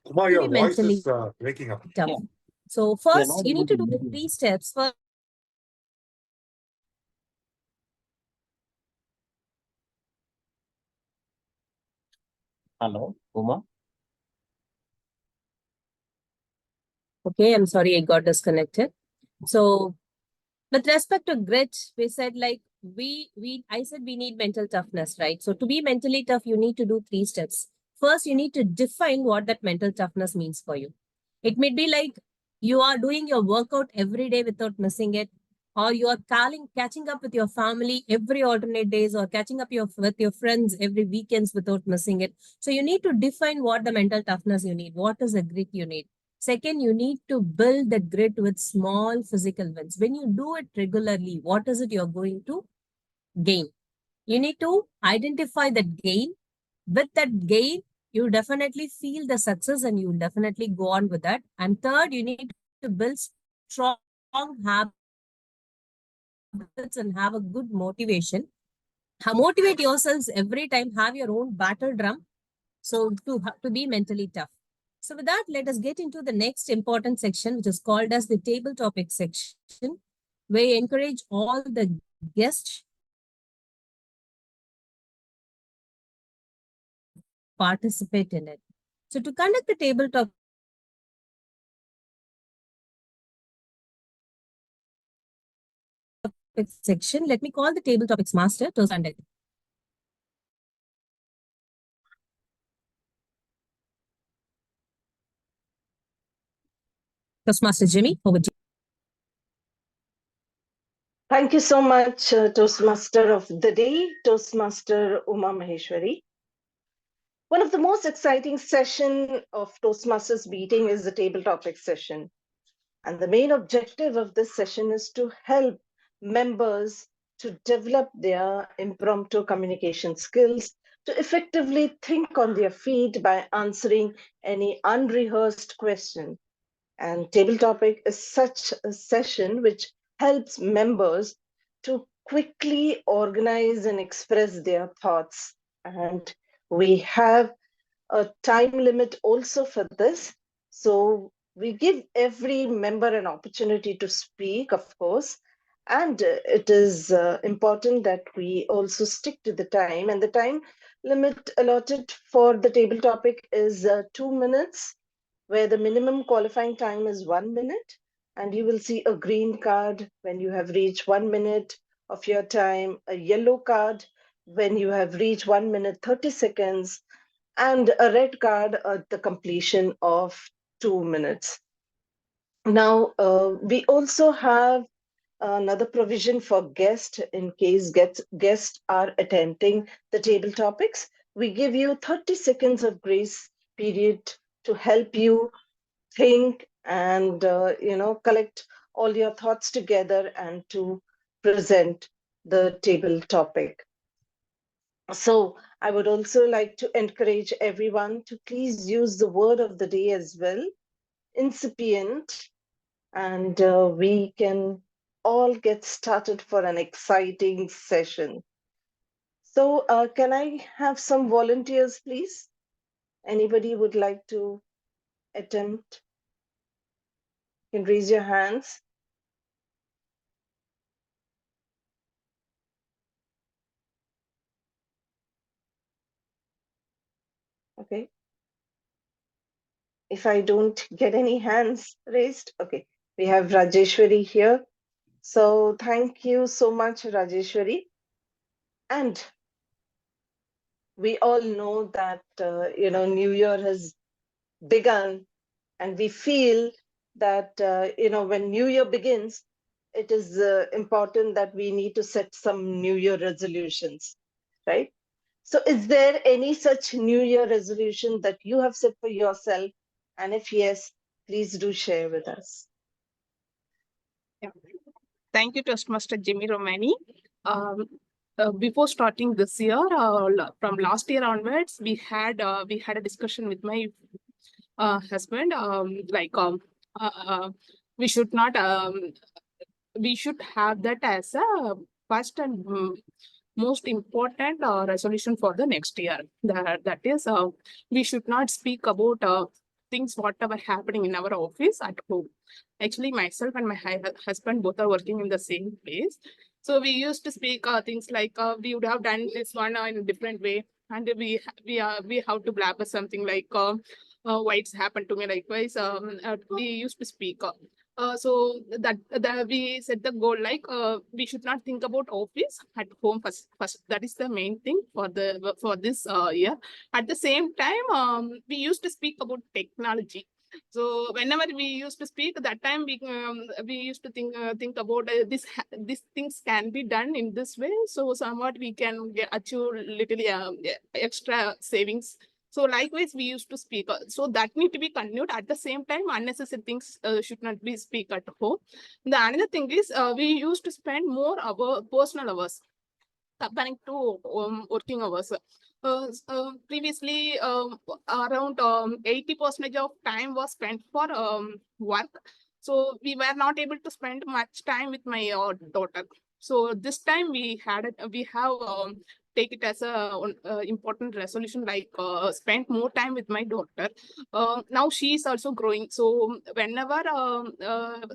Uma, be your voice mentally is breaking up. tough. Yeah, So we are first, not you able need to to do hear the you. 3 steps. First, Hello, Uma. okay, I'm sorry, I got disconnected. So with respect to grit, we said like I said we need mental toughness, right? So to be mentally tough, you need to do 3 steps. First, you need to define what that mental toughness means for you. It may be like you are doing your workout every day without missing it, or you are catching up with your family every alternate days, or catching up with your friends every weekends without missing it. So you need to define what the mental toughness you need. What is the grit you need? Second, you need to build that grit with small physical wins. When you do it regularly, what is it you're going to gain? You need to identify that gain. With that gain, you definitely feel the success and you will definitely go on with that. And third, you need to build strong habits and have a good motivation. Motivate yourselves every time, have your own battle drum. So to be mentally tough. So with that, let us get into the next important section, which is called as the table topic section, where we encourage all the guests participate in it. So to conduct the table topic section, let me call the table topics master to conduct. Toastmaster Jimmy, over to you. Thank you so much, Toastmaster of the Day, Toastmaster Uma Maheshwari. One of the most exciting session of Toastmasters meeting is the table topic session. And the main objective of this session is to help members to develop their impromptu communication skills, to effectively think on their feet by answering any unrehearsed question. And table topic is such a session which helps members to quickly organize and express their thoughts. And we have a time limit also for this. So we give every member an opportunity to speak, of course. And it is important that we also stick to the time. And the time limit allotted for the table topic is 2 minutes, where the minimum qualifying time is 1 minute. And you will see a green card when you have reached 1 minute of your time, a yellow card when you have reached 1 minute 30 seconds, and a red card at the completion of 2 minutes. Now, we also have another provision for guests in case guests are attending the table topics. We give you 30 seconds of grace period to help you think and collect all your thoughts together and to present the table topic. So I would also like to encourage everyone to please use the word of the day as well, incipient, and we can all get started for an exciting session. So can I have some volunteers, please? Anybody would like to attempt? You can raise your hands. Okay. If I don't get any hands raised, okay. We have Rajeshwari here. So thank you so much, Rajeshwari. And we all know that, New Year has begun, and we feel that, when New Year begins, it is important that we need to set some New Year resolutions, right? So is there any such New Year resolution that you have set for yourself? And if yes, please do share with us. Yeah. Thank you, Toastmaster Jimmy Romani. Before starting this year, from last year onwards, we had a discussion with my husband. We should not. We should have that as a first and most important resolution for the next year. That is, we should not speak about things whatever happening in our office at home. Actually, myself and my husband both are working in the same place. So we used to speak things like we would have done this one in a different way, and we have to blabber something like why it's happened to me. Likewise, we used to speak. So that we set the goal like we should not think about office at home first. That is the main thing for this year. At the same time, we used to speak about technology. So whenever we used to speak, that time we used to think about these things can be done in this way. So somewhat we can achieve little extra savings. So likewise, we used to speak. So that need to be continued. At the same time, unnecessary things should not be speak at home. The another thing is we used to spend more our personal hours comparing to working hours. Previously, around 80% of time was spent for work. So we were not able to spend much time with my daughter. So this time we have take it as a important resolution, like spend more time with my daughter. Now she is also growing. So whenever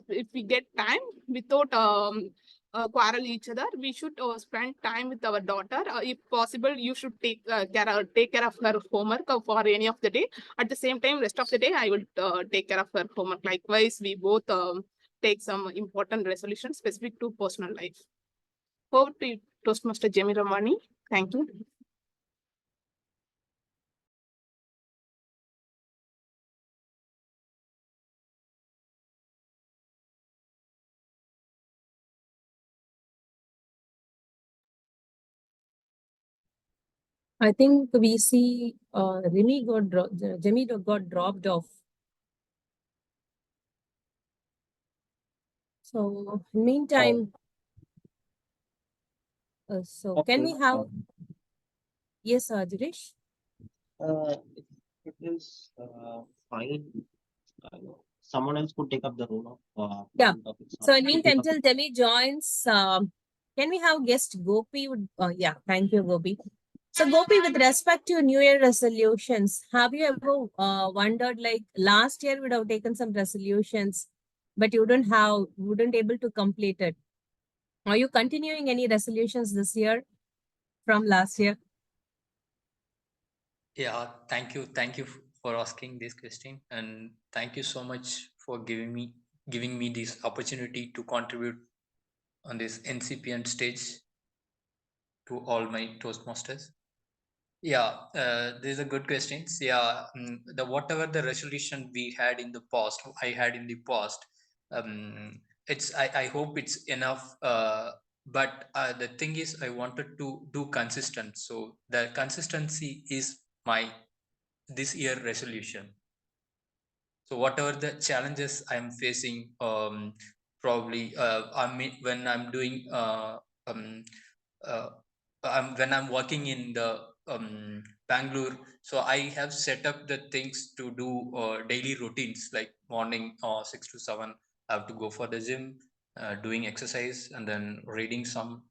if we get time without quarrel each other, we should spend time with our daughter. If possible, you should take care of her homework for any of the day. At the same time, rest of the day, I will take care of her homework. Likewise, we both take some important resolutions specific to personal life. Over to you, Toastmaster Jemmy Ramani. Thank you. I think we see Jimmy got dropped off. So meantime, so can we have? Yes, Dinesh. It is fine. Someone else could take up the role of Yeah. topics. So I mean, until Demi joins, can we have guest Gopi? Yeah, thank you, Gopi. So Gopi, with respect to New Year resolutions, have you ever wondered, like last year would have taken some resolutions, but you wouldn't able to complete it? Are you continuing any resolutions this year from last year? Yeah, thank you. Thank you for asking this question, and thank you so much for giving me this opportunity to contribute on this incipient stage to all my Toastmasters. Yeah, these are good questions. Yeah, the whatever the resolution we had in the past, I had in the past, I hope it's enough. But the thing is, I wanted to do consistent. So the consistency is my this year resolution. So whatever the challenges I'm facing, probably when I'm doing uh, when I'm working in the Bangalore, so I have set up the things to do daily routines like morning 6 to 7. I have to go for the gym, doing exercise, and then reading some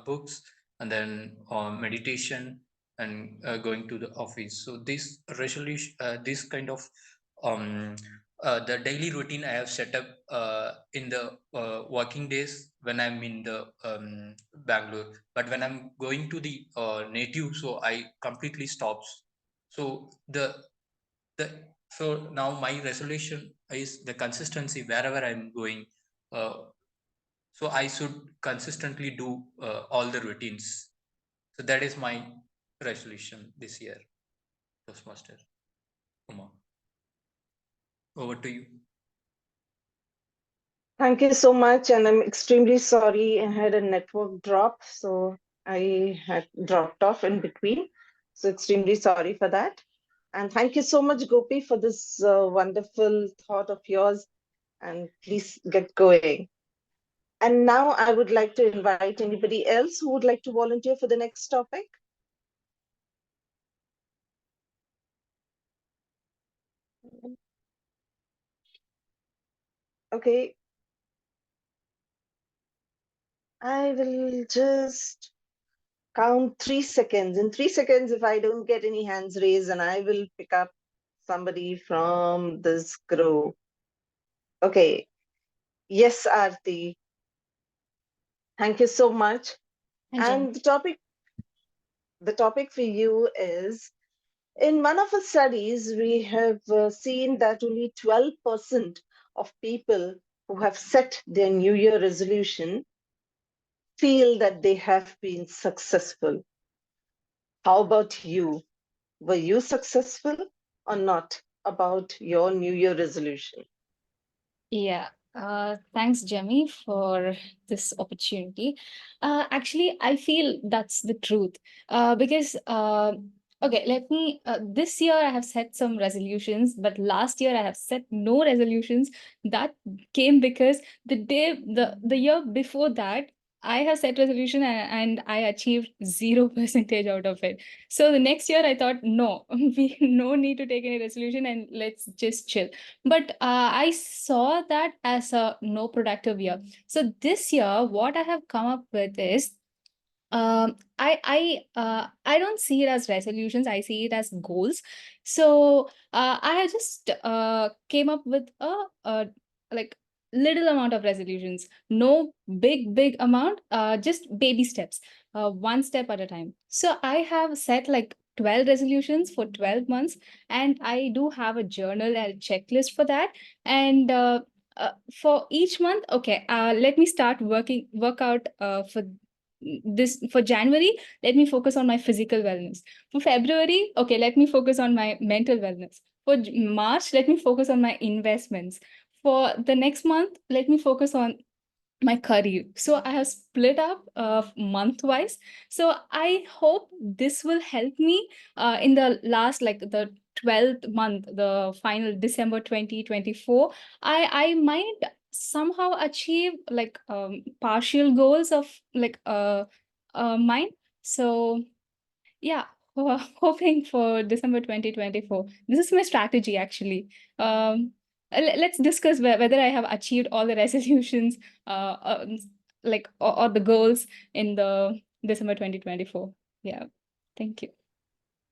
books, and then meditation, and going to the office. So this resolution, this kind of the daily routine I have set up in the working days when I'm in the Bangalore. But when I'm going to the native, so I completely stops. So so now my resolution is the consistency wherever I'm going. So I should consistently do all the routines. So that is my resolution this year, Toastmaster. Uma, over to you. Thank you so much. And I'm extremely sorry. I had a network drop, so I had dropped off in between. So extremely sorry for that. And thank you so much, Gopi, for this wonderful thought of yours. And please get going. And now I would like to invite anybody else who would like to volunteer for the next topic. Okay. I will just count 3 seconds. In 3 seconds, if I don't get any hands raised, and I will pick up somebody from this group. Okay. Yes, Aarti. Thank you so much. And the topic for you is, in one of our studies, we have seen that only 12% of people who have set their New Year resolution feel that they have been successful. How about you? Were you successful or not about your New Year resolution? Yeah. Thanks, Jemmy, for this opportunity. Actually, I feel that's the truth. Because okay, let me. This year I have set some resolutions, but last year I have set no resolutions. That came because the year before that, I have set resolution and I achieved 0% out of it. So the next year I thought, no, we no need to take any resolution and let's just chill. But I saw that as a no productive year. So this year, what I have come up with is, I don't see it as resolutions. I see it as goals. So I just came up with a like little amount of resolutions. No big amount. Just baby steps. One step at a time. So I have set like 12 resolutions for 12 months, and I do have a journal and checklist for that. And for each month, okay, let me start work out for this. For January, let me focus on my physical wellness. For February, okay, let me focus on my mental wellness. For March, let me focus on my investments. For the next month, let me focus on my career. So I have split up month wise. So I hope this will help me in the last, like the 12th month, the final December 2024. I might somehow achieve like partial goals of like mine. So yeah, hoping for December 2024. This is my strategy actually. Let's discuss whether I have achieved all the resolutions, or the goals in the December 2024. Yeah, thank you.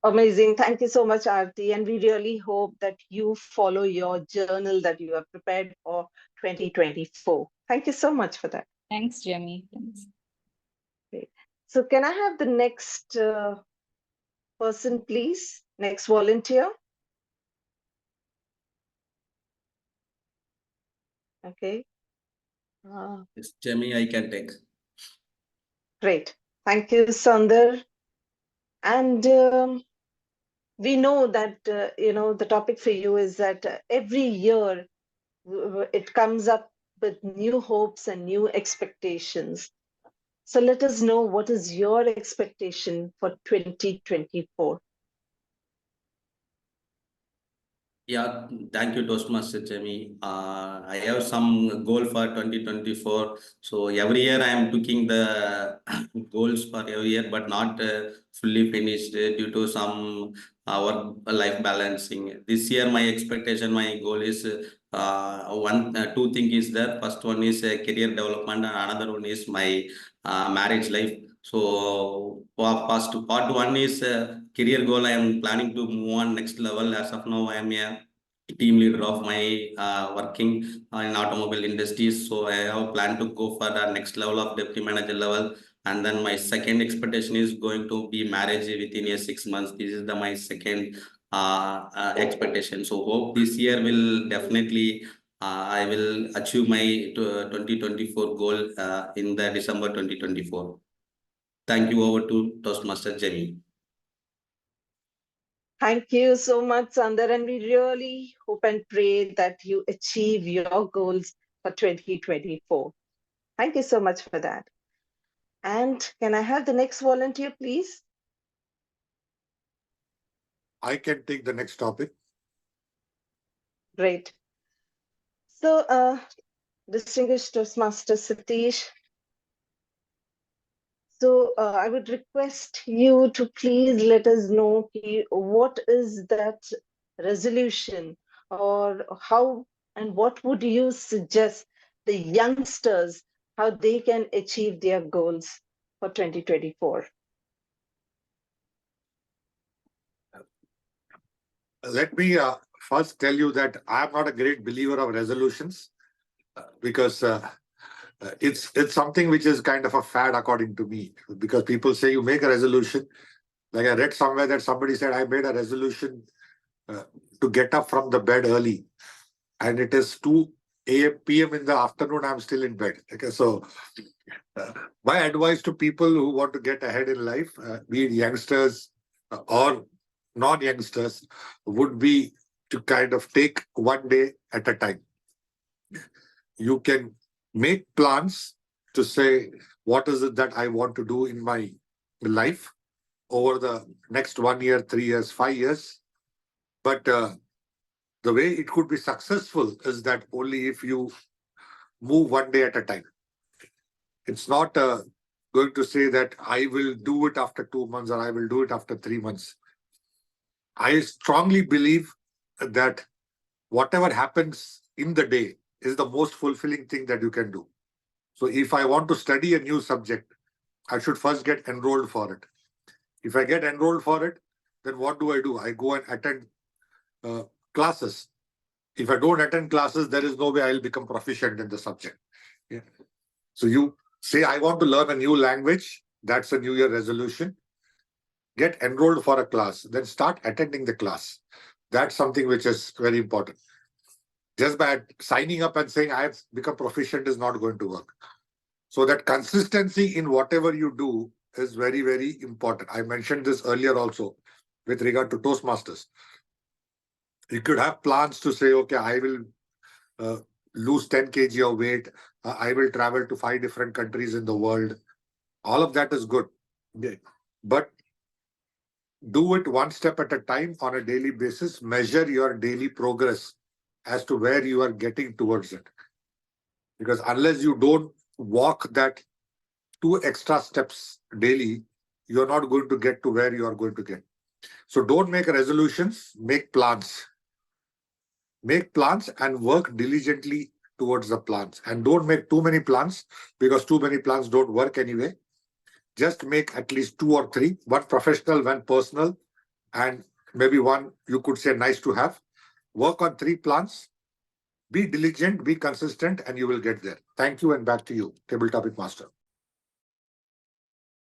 Amazing. Thank you so much, Aarti. And we really hope that you follow your journal that you have prepared for 2024. Thank you so much for that. Thanks, Jemmy. Thanks. Great. So can I have the next person, please? Next volunteer. Okay. Yes, Jamie, I can take. Great. Thank you, Sundar. And we know that, the topic for you is that every year it comes up with new hopes and new expectations. So let us know, what is your expectation for 2024? Yeah, thank you, Toastmaster Jamie. I have some goal for 2024. So every year I am taking the goals for every year, but not fully finished due to some work life balancing. This year, my expectation, my goal is two things is there. First one is career development, and another one is my marriage life. So past part one is career goal. I am planning to move on next level. As of now, I am a team leader of my working in automobile industries. So I have planned to go for the next level of deputy manager level. And then my second expectation is going to be marriage within a 6 months. This is my second expectation. So hope this year will definitely I will achieve my 2024 goal in the December 2024. Thank you. Over to Toastmaster Jenny. Thank you so much, Sandar, and we really hope and pray that you achieve your goals for 2024. Thank you so much for that. And can I have the next volunteer, please? I can take the next topic. Great. So, distinguished Toastmaster Satish, so I would request you to please let us know what is that resolution, or how and what would you suggest the youngsters how they can achieve their goals for 2024? Let me first tell you that I'm not a great believer of resolutions because it's something which is kind of a fad according to me, because people say you make a resolution. Like I read somewhere that somebody said, I made a resolution to get up from the bed early, and it is 2 p.m. in the afternoon, I'm still in bed. Okay, so my advice to people who want to get ahead in life, be it youngsters or non-youngsters, would be to kind of take one day at a time. You can make plans to say, what is it that I want to do in my life over the next 1 year, 3 years, 5 years. But the way it could be successful is that only if you move one day at a time. It's not going to say that I will do it after 2 months or I will do it after 3 months. I strongly believe that whatever happens in the day is the most fulfilling thing that you can do. So if I want to study a new subject, I should first get enrolled for it. If I get enrolled for it, then what do? I go and attend classes. If I don't attend classes, there is no way I'll become proficient in the subject. Yeah. So you say, I want to learn a new language. That's a New Year resolution. Get enrolled for a class, then start attending the class. That's something which is very important. Just by signing up and saying, I've become proficient is not going to work. So that consistency in whatever you do is very, very important. I mentioned this earlier also with regard to Toastmasters. You could have plans to say, okay, I will lose 10 kg of weight. I will travel to 5 different countries in the world. All of that is good. Okay. But do it one step at a time on a daily basis. Measure your daily progress as to where you are getting towards it. Because unless you don't walk that 2 extra steps daily, you're not going to get to where you are going to get. So don't make resolutions, make plans. Make plans and work diligently towards the plans. And don't make too many plans, because too many plans don't work anyway. Just make at least 2 or 3, one professional, one personal, and maybe one you could say nice to have. Work on 3 plans. Be diligent, be consistent, and you will get there. Thank you, and back to you, Table Topic Master.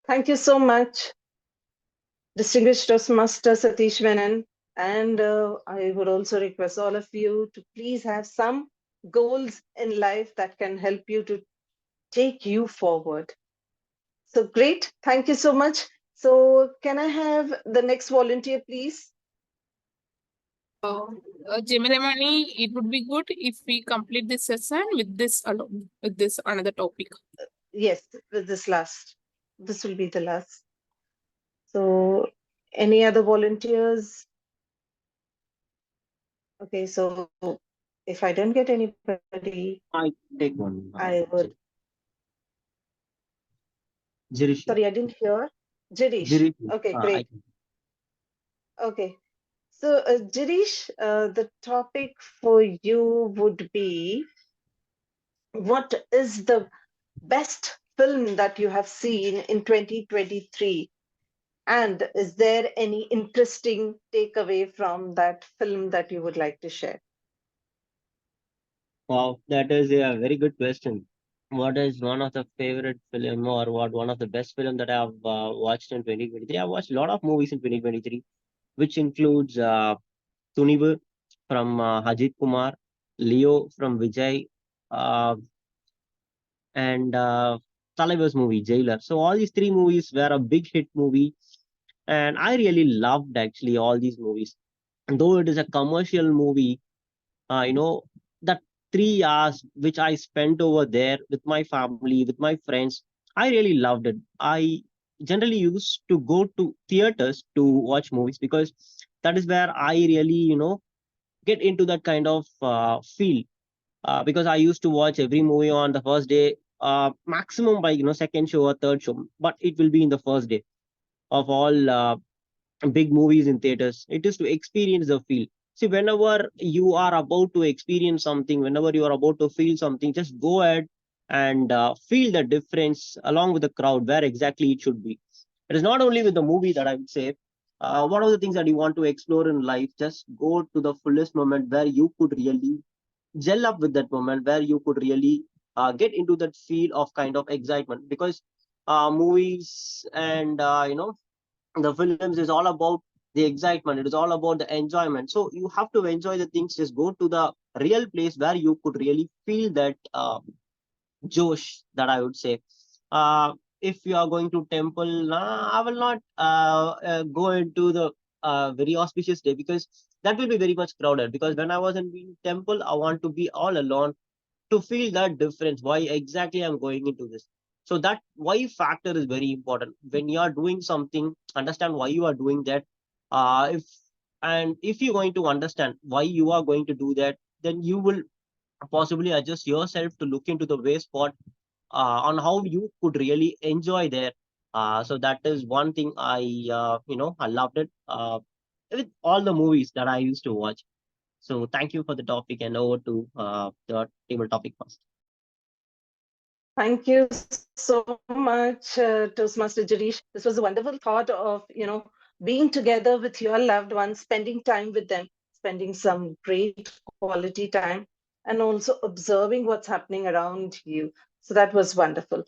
Thank you so much, distinguished Toastmaster Satish Menon. And I would also request all of you to please have some goals in life that can help you to take you forward. So great. Thank you so much. So can I have the next volunteer, please? Jemilamani, it would be good if we complete this session with this alone, with this another topic. Yes, with this last. This will be the last. So any other volunteers? Okay, so if I don't get anybody, I take one. I would. Jirish. Sorry, I didn't hear. Jirish. Jirish. Okay, great. Okay. So, Jirish, the topic for you would be, what is the best film that you have seen in 2023? And is there any interesting takeaway from that film that you would like to share? Wow, that is a very good question. What is one of the favorite film or what one of the best film that I have watched in 2023? I watched a lot of movies in 2023, which includes Tunivu from Ajit Kumar, Leo from Vijay, uh, and Talaivar's movie Jailer. So all these three movies were a big hit movie, and I really loved actually all these movies. And though it is a commercial movie, you know, that 3 hours which I spent over there with my family, with my friends, I really loved it. I generally used to go to theaters to watch movies because that is where I really, get into that kind of feel. Because I used to watch every movie on the first day, maximum by second show or third show, but it will be in the first day of all big movies in theaters. It is to experience the feel. See, whenever you are about to experience something, whenever you are about to feel something, just go ahead and feel the difference along with the crowd where exactly it should be. It is not only with the movie that I would say. One of the things that you want to explore in life, just go to the fullest moment where you could really gel up with that moment, where you could really get into that feel of kind of excitement. Because movies and the films is all about the excitement, it is all about the enjoyment, so you have to enjoy the things. Just go to the real place where you could really feel that josh, that I would say. If you are going to temple, I will not go into the very auspicious day, because that will be very much crowded. Because when I was in temple, I want to be all alone to feel that difference, why exactly I'm going into this. So that why factor is very important. When you are doing something, understand why you are doing that. If you're going to understand why you are going to do that, then you will possibly adjust yourself to look into the way spot on how you could really enjoy there. So that is one thing I loved it with all the movies that I used to watch. So thank you for the topic, and over to the table topic first. Thank you so much, Toastmaster Jirish. This was a wonderful thought of, being together with your loved ones, spending time with them, spending some great quality time, and also observing what's happening around you. So that was wonderful.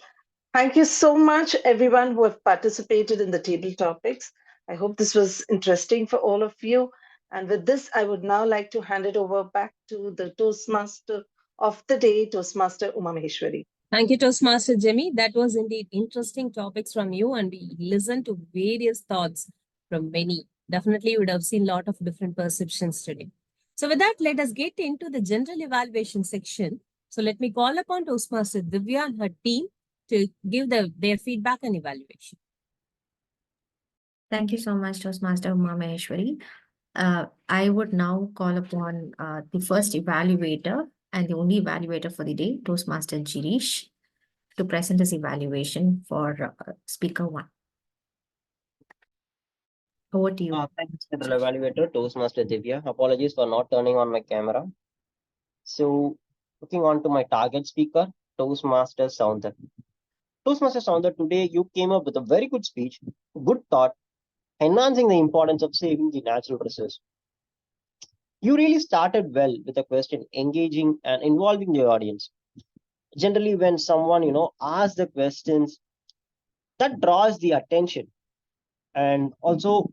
Thank you so much, everyone who have participated in the table topics. I hope this was interesting for all of you. And with this, I would now like to hand it over back to the Toastmaster of the day, Toastmaster Uma Maheshwari. Thank you, Toastmaster Jimmy. That was indeed interesting topics from you, and we listened to various thoughts from many. Definitely, you would have seen a lot of different perceptions today. So with that, let us get into the general evaluation section. So let me call upon Toastmaster Divya and her team to give their feedback and evaluation. Thank you so much, Toastmaster Uma Maheshwari. I would now call upon the first evaluator and the only evaluator for the day, Toastmaster Jirish, to present his evaluation for Speaker 1. Over to you. Thank you, Central Evaluator, Toastmaster Divya. Apologies for not turning on my camera. So, looking on to my target speaker, Toastmaster Sounder. Toastmaster Sounder, today you came up with a very good speech, good thought, enhancing the importance of saving the natural resource. You really started well with a question, engaging and involving the audience. Generally, when someone asks the questions, that draws the attention, and also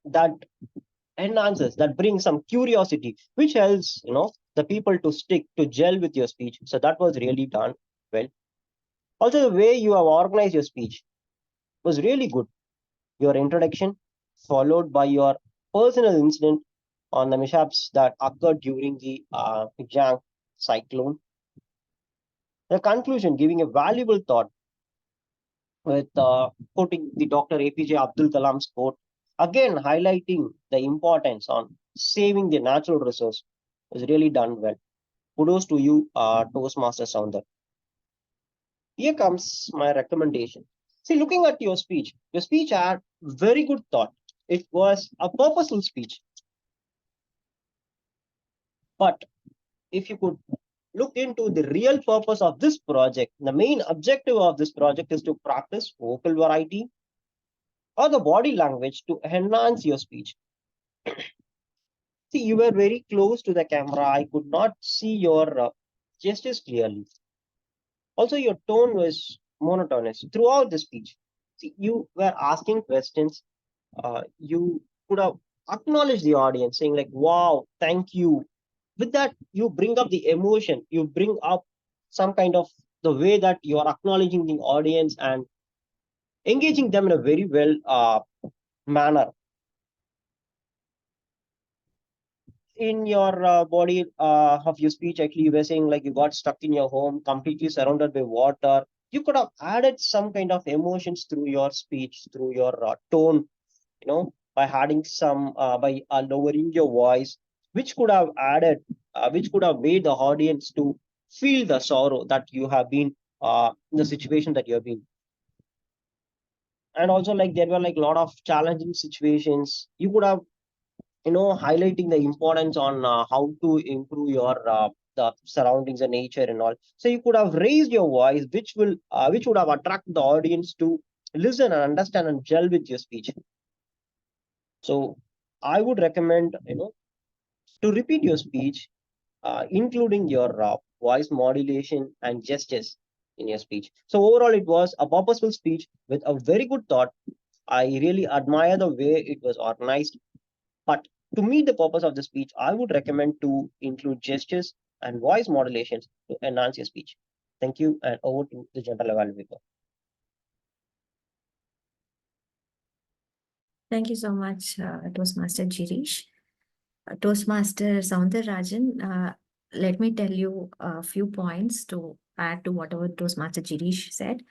that enhances, that brings some curiosity, which helps the people to stick to gel with your speech. So that was really done well. Also, the way you have organized your speech was really good. Your introduction followed by your personal incident on the mishaps that occurred during the Yang cyclone. The conclusion giving a valuable thought with quoting the Dr. APJ Abdul Kalam's quote, again highlighting the importance on saving the natural resource, was really done well. Kudos to you, Toastmaster Sounder. Here comes my recommendation. See, looking at your speech had very good thought. It was a purposeful speech. But if you could look into the real purpose of this project. The main objective of this project is to practice vocal variety or the body language to enhance your speech. See, you were very close to the camera. I could not see your gestures clearly. Also, your tone was monotonous throughout the speech. See, you were asking questions. You could have acknowledged the audience, saying like, "Wow, thank you." With that, you bring up the emotion. You bring up some kind of the way that you are acknowledging the audience and engaging them in a very well manner. In your body of your speech, actually, you were saying like you got stuck in your home, completely surrounded by water. You could have added some kind of emotions through your speech, through your tone, by adding some, by lowering your voice, which could have added, which could have made the audience to feel the sorrow that you have been, the situation that you have been. And also, like, there were like a lot of challenging situations. You could have highlighting the importance on how to improve your the surroundings and nature and all. So you could have raised your voice, which would have attracted the audience to listen and understand and gel with your speech. So I would recommend to repeat your speech, including your voice modulation and gestures in your speech. So overall, it was a purposeful speech with a very good thought. I really admire the way it was organized. But to meet the purpose of the speech, I would recommend to include gestures and voice modulations to enhance your speech. Thank you, and over to the general evaluator. Thank you so much, Toastmaster Girish. Toastmaster Soundararajan, let me tell you a few points to add to whatever Toastmaster Girish said.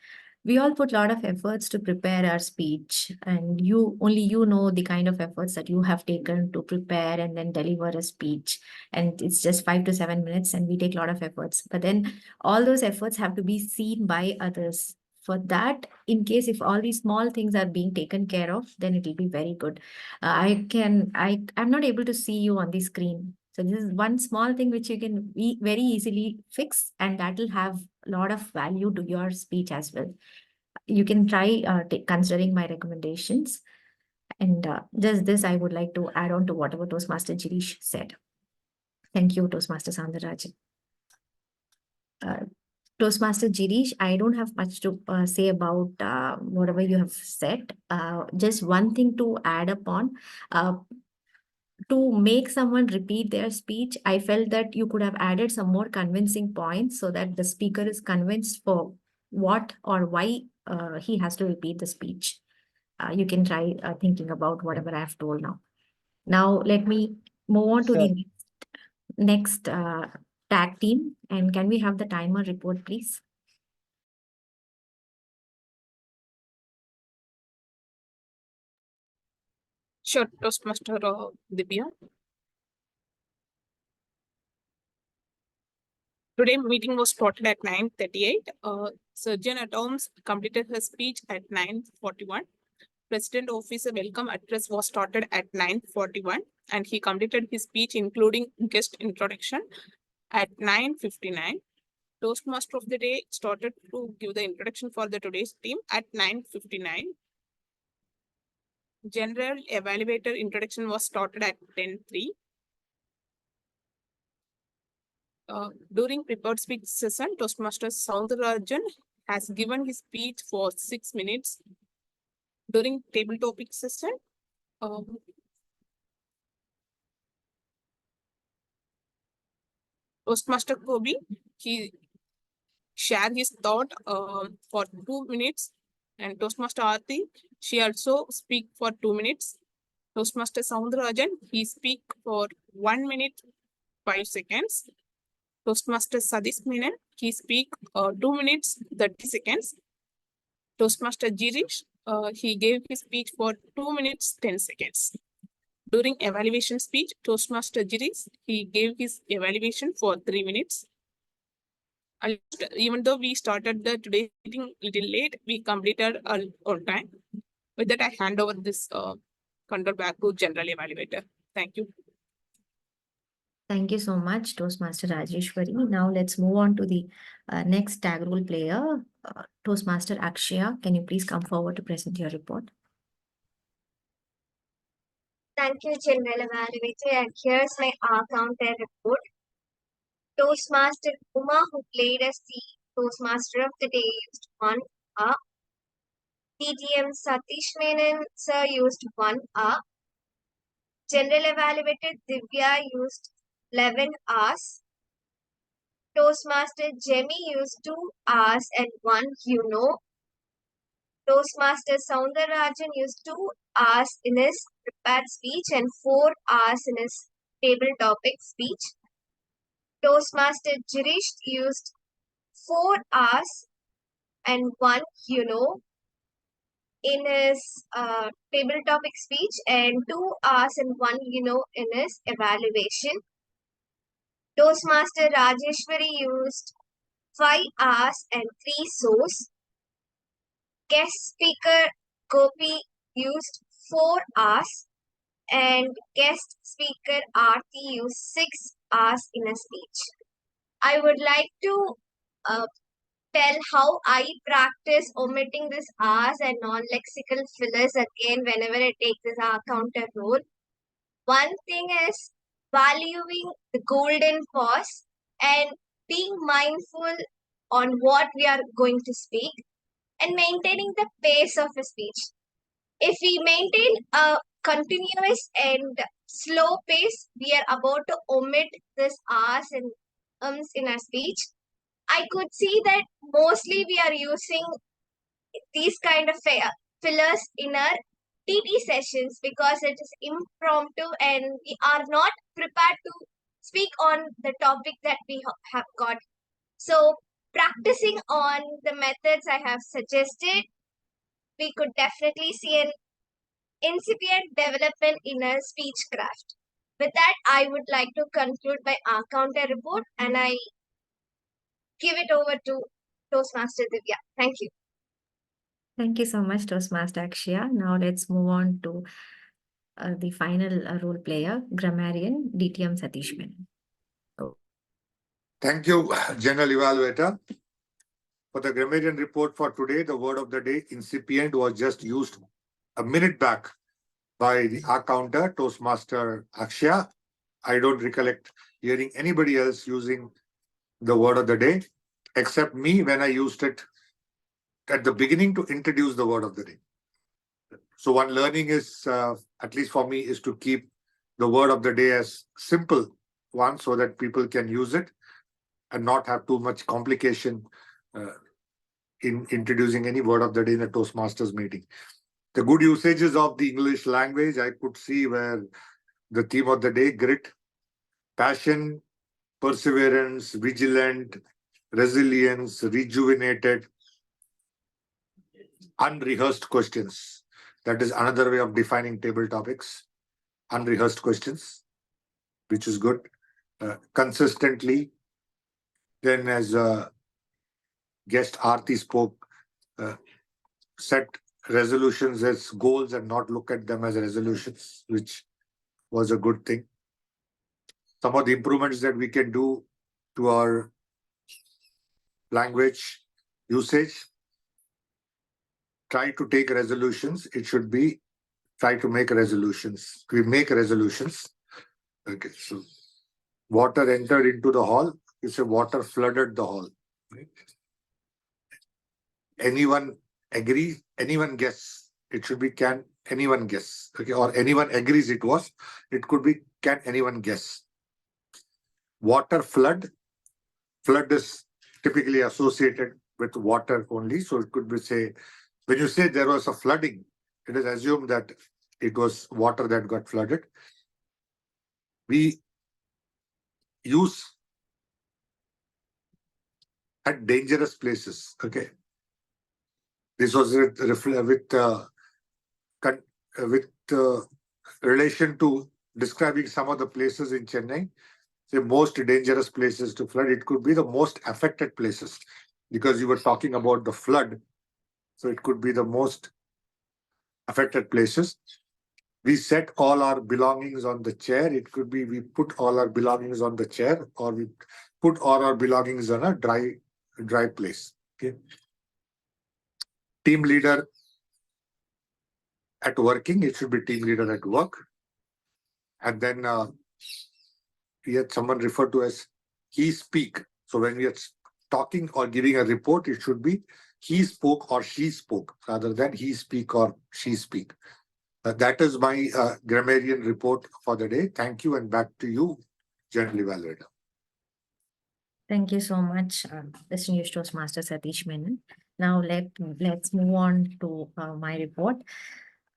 We all put a lot of efforts to prepare our speech, and only you know the kind of efforts that you have taken to prepare and then deliver a speech. And it's just 5 to 7 minutes, and we take a lot of efforts. But then all those efforts have to be seen by others. For that, in case if all these small things are being taken care of, then it will be very good. I'm not able to see you on the screen. So this is one small thing which you can very easily fix, and that will have a lot of value to your speech as well. You can try considering my recommendations. And just this, I would like to add on to whatever Toastmaster Girish said. Thank you, Toastmaster Soundararajan. Toastmaster Girish, I don't have much to say about whatever you have said. Just one thing to add upon. To make someone repeat their speech, I felt that you could have added some more convincing points so that the speaker is convinced for what or why he has to repeat the speech. You can try thinking about whatever I have told now. Now, let me move on to the next tag team. And can we have the timer report, please? Sure, Toastmaster Divya. Today meeting was started at 9:38. Surgeon at Arms completed her speech at 9:41. President Officer welcome address was started at 9:41, and he completed his speech including guest introduction at 9:59. Toastmaster of the day started to give the introduction for the today's team at 9:59. General evaluator introduction was started at 10:03. During prepared speech session, Toastmaster Soundararajan has given his speech for 6 minutes. During table topic session, Toastmaster Kobe, he shared his thought for 2 minutes, and Toastmaster Aarti, she also speak for 2 minutes. Toastmaster Soundararajan, he speak for 1 minute 5 seconds. Toastmaster Sadish Menon, he speak 2 minutes 30 seconds. Toastmaster Girish, he gave his speech for 2 minutes 10 seconds. During evaluation speech, Toastmaster Girish, he gave his evaluation for 3 minutes. Even though we started the today meeting a little late, we completed on time. With that, I hand over this control back to General Evaluator. Thank you. Thank you so much, Toastmaster Rajeshwari. Now let's move on to the next tag role player, Toastmaster Akshaya. Can you please come forward to present your report? Thank you, General Evaluator. And here's my counter report. Toastmaster Uma, who played as the Toastmaster of the day, used 1 R. TTM Satish Menon, sir, used 1 R. General Evaluator Divya used 11 Rs. Toastmaster Jemmy used 2 Rs and 1 Toastmaster Soundarajan used 2 Rs in his prepared speech and 4 Rs in his table topic speech. Toastmaster Girish used 4 Rs and 1 in his table topic speech and 2 Rs and 1 in his evaluation. Toastmaster Rajeshwari used 5 Rs and 3 Sos. Guest speaker Gopi used 4 Rs and guest speaker Aarti used 6 Rs in a speech. I would like to tell how I practice omitting this R's and non-lexical fillers again whenever I take this R counter role. One thing is valuing the golden pause and being mindful on what we are going to speak and maintaining the pace of a speech. If we maintain a continuous and slow pace, we are about to omit this R's and ums in our speech. I could see that mostly we are using these kind of fillers in our TT sessions because it is impromptu and we are not prepared to speak on the topic that we have got. So practicing on the methods I have suggested, we could definitely see an incipient development in a speech craft. With that, I would like to conclude my counter report and I give it over to Toastmaster Divya. Thank you. Thank you so much, Toastmaster Akshaya. Now let's move on to the final role player, grammarian DTM Satish Menon. Thank you, General Evaluator. For the grammarian report for today, the word of the day, incipient, was just used a minute back by the R counter, Toastmaster Akshaya. I don't recollect hearing anybody else using the word of the day, except me when I used it at the beginning to introduce the word of the day. So one learning is, at least for me, is to keep the word of the day as simple one so that people can use it and not have too much complication in introducing any word of the day in a Toastmasters meeting. The good usages of the English language I could see were the theme of the day, grit, passion, perseverance, vigilant, resilience, rejuvenated, unrehearsed questions. That is another way of defining table topics. Unrehearsed questions, which is good. Consistently. Then as guest Aarti spoke, set resolutions as goals and not look at them as resolutions, which was a good thing. Some of the improvements that we can do to our language usage, try to take resolutions. It should be try to make resolutions. We make resolutions. Okay, so water entered into the hall. You say water flooded the hall. Right? Anyone agree? Anyone guess? It should be can anyone guess? Okay, or anyone agrees it was. It could be can anyone guess? Water flood. Flood is typically associated with water only. So it could be say, when you say there was a flooding, it is assumed that it was water that got flooded. We use at dangerous places. Okay. This was with relation to describing some of the places in Chennai, the most dangerous places to flood. It could be the most affected places because you were talking about the flood. So it could be the most affected places. we set all our belongings on the chair. It could be we put all our belongings on the chair, or we put all our belongings on a dry place. Okay. Team leader at working, it should be team leader at work. And then we had someone referred to as he speak. So when we are talking or giving a report, it should be he spoke or she spoke rather than he speak or she speak. That is my grammarian report for the day. Thank you, and back to you, General Evaluator. Thank you so much, distinguished Toastmaster Satish Menon. Now let's move on to my report.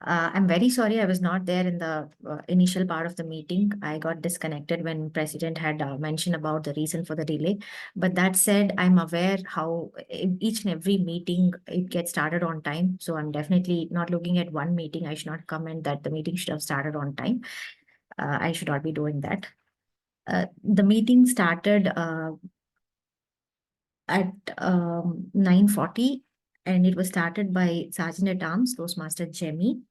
I'm very sorry I was not there in the initial part of the meeting. I got disconnected when President had mentioned about the reason for the delay. But that said, I'm aware how each and every meeting, it gets started on time. So I'm definitely not looking at one meeting. I should not comment that the meeting should have started on time. I should not be doing that. The meeting started at 9:40, and it was started by Sergeant at Arms, Toastmaster Jemmy.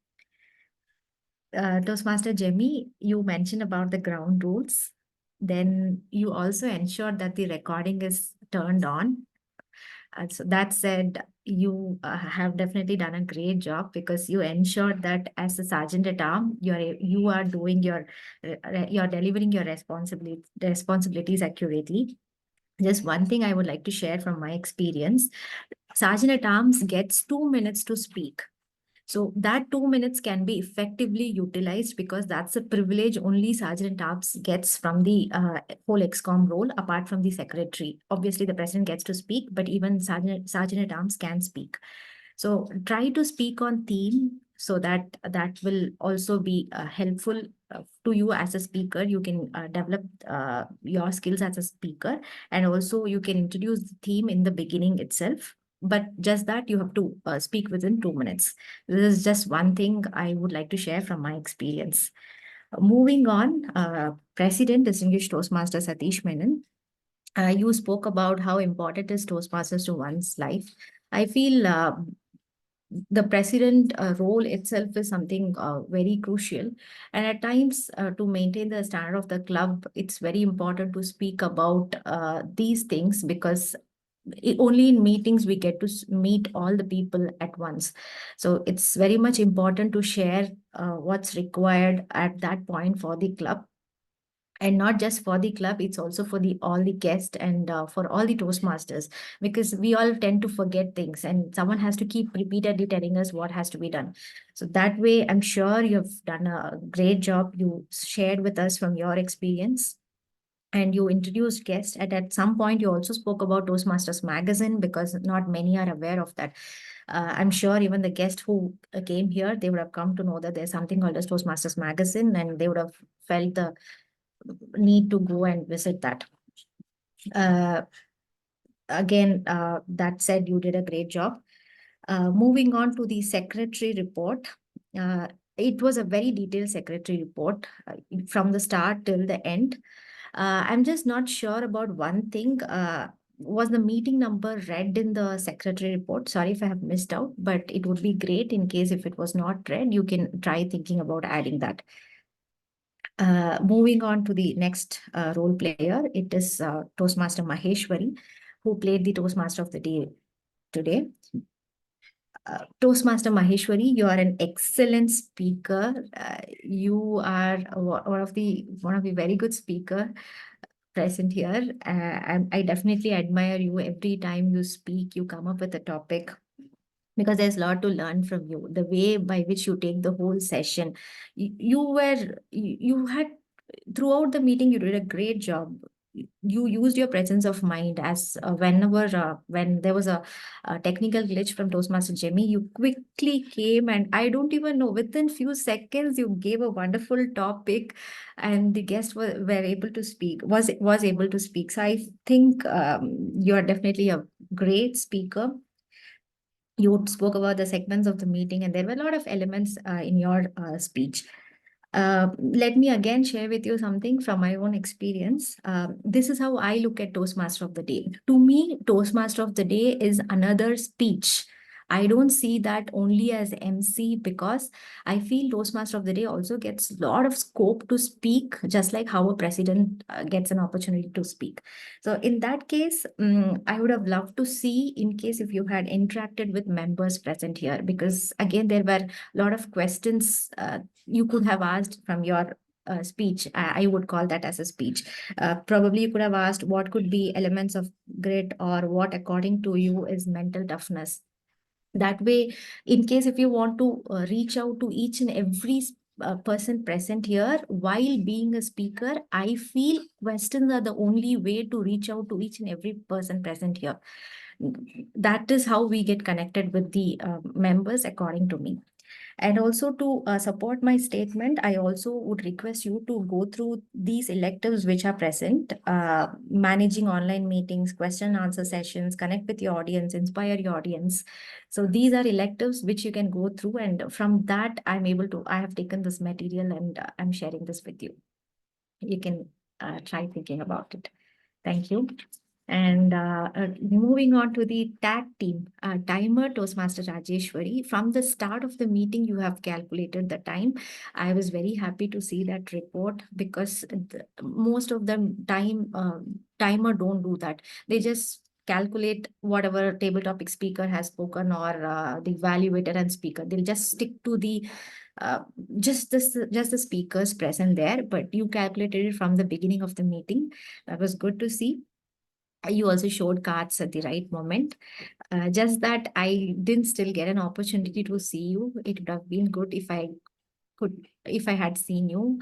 Toastmaster Jemmy, you mentioned about the ground rules. Then you also ensured that the recording is turned on. So that said, you have definitely done a great job, because you ensured that as a sergeant at arms, you are doing you're delivering your responsibilities accurately. Just one thing I would like to share from my experience: Sergeant at Arms gets 2 minutes to speak. So that 2 minutes can be effectively utilized, because that's a privilege only Sergeant at Arms gets from the whole EXCOM role, apart from the secretary. Obviously, the president gets to speak, but even Sergeant at Arms can speak. So try to speak on theme, so that will also be helpful to you as a speaker. You can develop your skills as a speaker, and also you can introduce the theme in the beginning itself. But just that you have to speak within 2 minutes. This is just one thing I would like to share from my experience. Moving on, President, distinguished Toastmaster Satish Menon, you spoke about how important is Toastmasters to one's life. I feel the president role itself is something very crucial. And at times, to maintain the standard of the club, it's very important to speak about these things, because only in meetings we get to meet all the people at once. So it's very much important to share what's required at that point for the club. And not just for the club, it's also for all the guests, and for all the Toastmasters, because we all tend to forget things, and someone has to keep repeatedly telling us what has to be done. So that way, I'm sure you've done a great job. You shared with us from your experience, and you introduced guests. And at some point, you also spoke about Toastmasters magazine, because not many are aware of that. I'm sure even the guests who came here, they would have come to know that there's something called as Toastmasters magazine, and they would have felt the need to go and visit that. Again, that said, you did a great job. Moving on to the secretary report. It was a very detailed secretary report from the start till the end. I'm just not sure about one thing. Was the meeting number read in the secretary report? Sorry if I have missed out, but it would be great in case if it was not read, you can try thinking about adding that. Moving on to the next role player, it is Toastmaster Maheshwari, who played the Toastmaster of the day today. Toastmaster Maheshwari, you are an excellent speaker. You are one of the very good speaker present here. I definitely admire you. Every time you speak, you come up with a topic, because there's a lot to learn from you. The way by which you take the whole session, you had throughout the meeting, you did a great job. You used your presence of mind, as whenever when there was a technical glitch from Toastmaster Jimmy, you quickly came, and I don't even know, within few seconds you gave a wonderful topic, and the guests were able to speak, was able to speak. So I think you are definitely a great speaker. You spoke about the segments of the meeting, and there were a lot of elements in your speech. Let me again share with you something from my own experience. This is how I look at Toastmaster of the Day. To me, Toastmaster of the Day is another speech, I don't see that only as MC, because I feel Toastmaster of the Day also gets a lot of scope to speak, just like how a president gets an opportunity to speak. So in that case, I would have loved to see, in case if you had interacted with members present here, because again, there were a lot of questions you could have asked from your speech. I would call that as a speech. Probably you could have asked what could be elements of grit, or what according to you is mental toughness. That way, in case if you want to reach out to each and every person present here while being a speaker, I feel questions are the only way to reach out to each and every person present here. That is how we get connected with the members, according to me. And also to support my statement, I also would request you to go through these electives which are present, managing online meetings, question and answer sessions, connect with your audience, inspire your audience. So these are electives which you can go through, and from that I have taken this material, and I'm sharing this with you. You can try thinking about it. Thank you. And moving on to the tag team, timer Toastmaster Rajeshwari. From the start of the meeting, you have calculated the time. I was very happy to see that report, because most of the time, timer don't do that. They just calculate whatever table topic speaker has spoken, or the evaluator and speaker. They'll just stick to the just the speakers present there. But you calculated it from the beginning of the meeting. That was good to see. You also showed cards at the right moment. Just that I didn't still get an opportunity to see you. It would have been good if I had seen you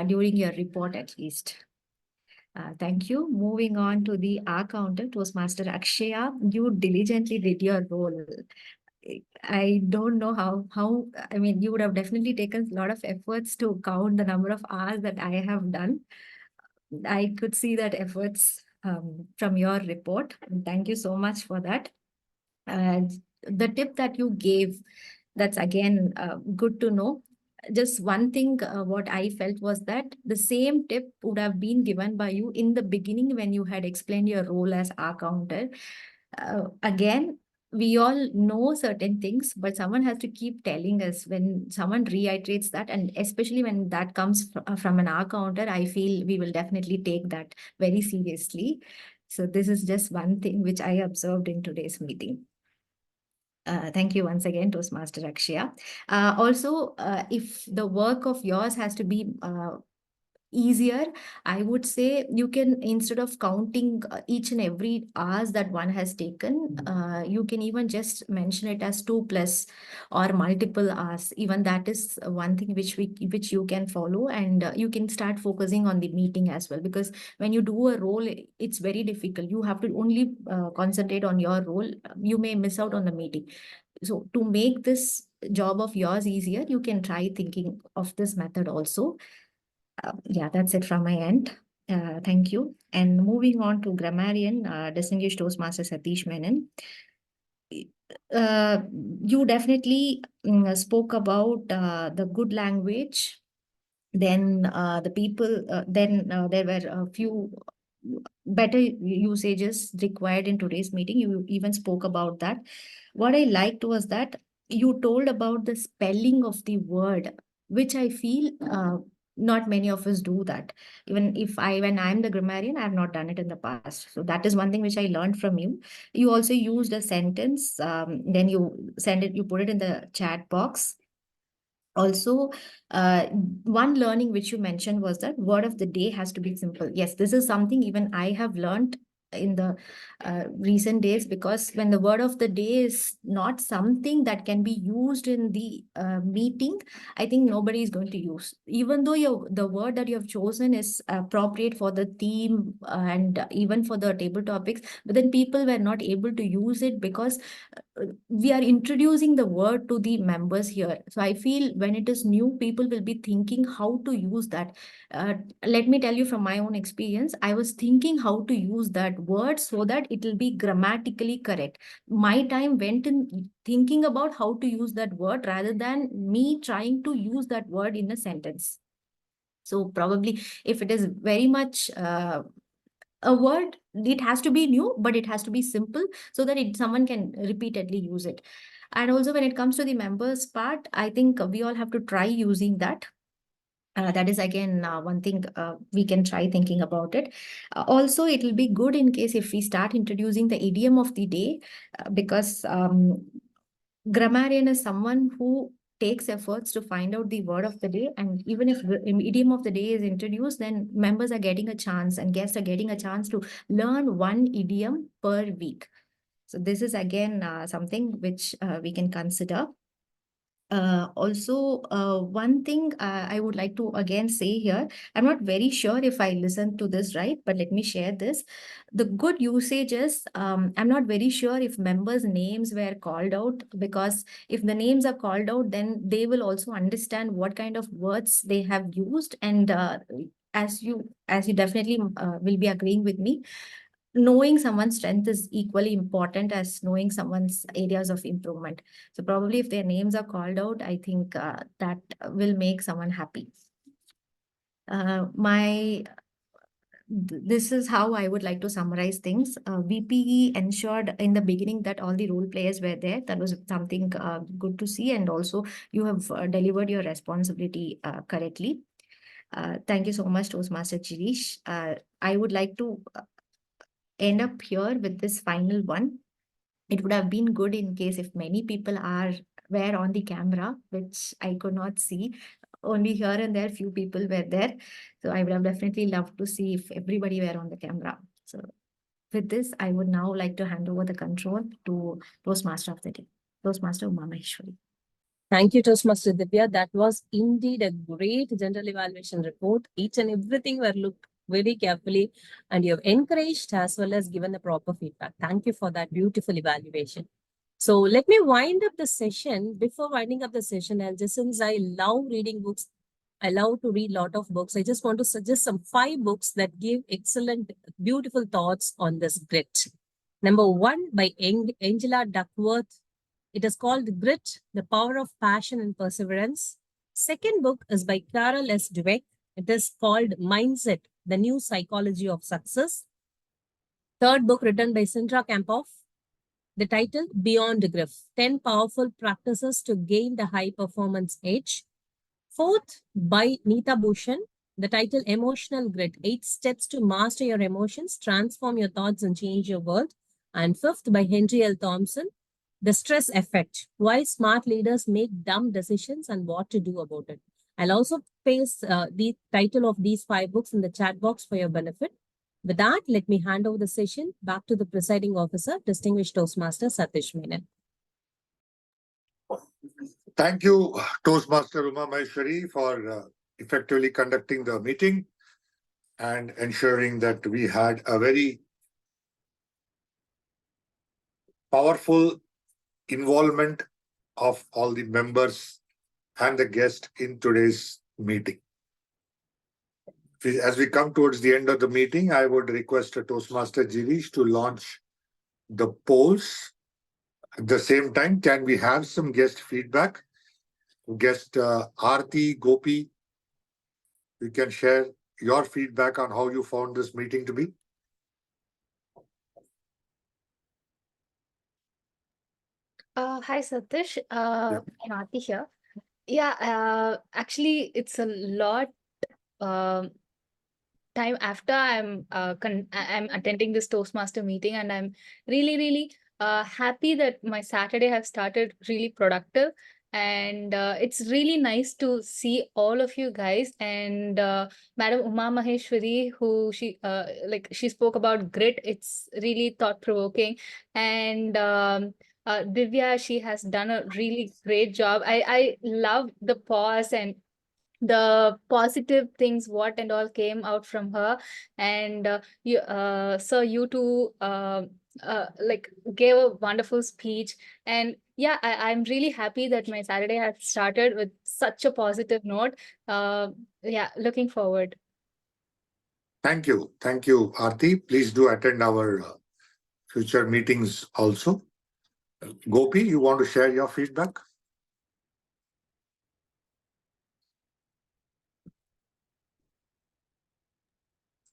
during your report at least. Thank you. Moving on to the R counter, Toastmaster Akshaya. You diligently did your role. I don't know how, I mean, you would have definitely taken a lot of efforts to count the number of hours that I have done. I could see that efforts from your report. Thank you so much for that. The tip that you gave, that's again good to know. Just one thing, what I felt was that the same tip would have been given by you in the beginning when you had explained your role as R counter. Again, we all know certain things, but someone has to keep telling us. When someone reiterates that, and especially when that comes from an R counter, I feel we will definitely take that very seriously. So this is just one thing which I observed in today's meeting. Thank you once again, Toastmaster Akshaya. Also, if the work of yours has to be easier, I would say you can, instead of counting each and every hours that one has taken, you can even just mention it as 2+ or multiple hours. Even that is one thing which you can follow, and you can start focusing on the meeting as well, because when you do a role, it's very difficult. You have to only concentrate on your role. You may miss out on the meeting. So to make this job of yours easier, you can try thinking of this method also. Yeah, that's it from my end. Thank you. And moving on to grammarian, distinguished Toastmaster Satish Menon. You definitely spoke about the good language. Then there were a few better usages required in today's meeting. You even spoke about that. What I liked was that you told about the spelling of the word, which I feel not many of us do that. Even when I'm the grammarian, I have not done it in the past. So that is one thing which I learned from you. You also used a sentence, then you put it in the chat box. Also, one learning which you mentioned was that word of the day has to be simple. Yes, this is something even I have learned in the recent days, because when the word of the day is not something that can be used in the meeting, I think nobody is going to use. Even though the word that you have chosen is appropriate for the theme and even for the table topics, but then people were not able to use it because we are introducing the word to the members here. So I feel when it is new, people will be thinking how to use that. Let me tell you from my own experience, I was thinking how to use that word so that it will be grammatically correct. My time went in thinking about how to use that word rather than me trying to use that word in a sentence. So probably if it is very much a word, it has to be new, but it has to be simple so that someone can repeatedly use it. And also when it comes to the members part, I think we all have to try using that. That is again one thing we can try thinking about it. Also, it will be good in case if we start introducing the idiom of the day, because grammarian is someone who takes efforts to find out the word of the day, and even if the idiom of the day is introduced, then members are getting a chance and guests are getting a chance to learn one idiom per week. So this is again something which we can consider. Also, one thing I would like to again say here, I'm not very sure if I listened to this right, but let me share this. The good usage is, I'm not very sure if members' names were called out, because if the names are called out, then they will also understand what kind of words they have used. And as you definitely will be agreeing with me, knowing someone's strength is equally important as knowing someone's areas of improvement. So probably if their names are called out, I think that will make someone happy. This is how I would like to summarize things. VPE ensured in the beginning that all the role players were there. That was something good to see. And also you have delivered your responsibility correctly. Thank you so much, Toastmaster Girish. I would like to end up here with this final one. It would have been good in case if many people were on the camera, which I could not see. Only here and there, few people were there. So I would have definitely loved to see if everybody were on the camera. So with this, I would now like to hand over the control to Toastmaster of the Day, Toastmaster Uma Maheshwari. Thank you, Toastmaster Divya. That was indeed a great general evaluation report. Each and everything were looked very carefully, and you have encouraged as well as given the proper feedback. Thank you for that beautiful evaluation. So let me wind up the session. Before winding up the session, and just since I love reading books, I love to read a lot of books. I just want to suggest some 5 books that give excellent, beautiful thoughts on this grit. Number 1 by Angela Duckworth. It is called Grit, The Power of Passion and Perseverance. Second book is by Carol S. Dweck. It is called Mindset, The New Psychology of Success. Third book written by Sindra Kamphoff. The title, Beyond Grief, 10 Powerful Practices to Gain the High Performance Edge. Fourth, by Neeta Bhushan. The title, Emotional Grit, 8 Steps to Master Your Emotions, Transform Your Thoughts and Change Your World. And fifth, by Henry L. Thompson, The Stress Effect, Why Smart Leaders Make Dumb Decisions and What to Do About It. I'll also paste the title of these 5 books in the chat box for your benefit. With that, let me hand over the session back to the presiding officer, Distinguished Toastmaster Satish Menon. Thank you, Toastmaster Uma Maheshwari, for effectively conducting the meeting and ensuring that we had a very powerful involvement of all the members and the guest in today's meeting. As we come towards the end of the meeting, I would request Toastmaster Girish to launch the polls. At the same time, can we have some guest feedback? Guest Aarti, Gopi, you can share your feedback on how you found this meeting to be. Hi, Satish. Aarti here. Yeah, actually, it's a lot time after I'm attending this Toastmaster meeting, and I'm really happy that my Saturday have started really productive. And it's really nice to see all of you guys. And Madam Uma Maheshwari, who she spoke about grit. It's really thought provoking. And Divya, she has done a really great job. I love the pause and the positive things what and all came out from her. And you two gave a wonderful speech. And yeah, I'm really happy that my Saturday has started with such a positive note. Yeah, looking forward. Thank you, Aarti. Please do attend our future meetings also. Gopi, you want to share your feedback?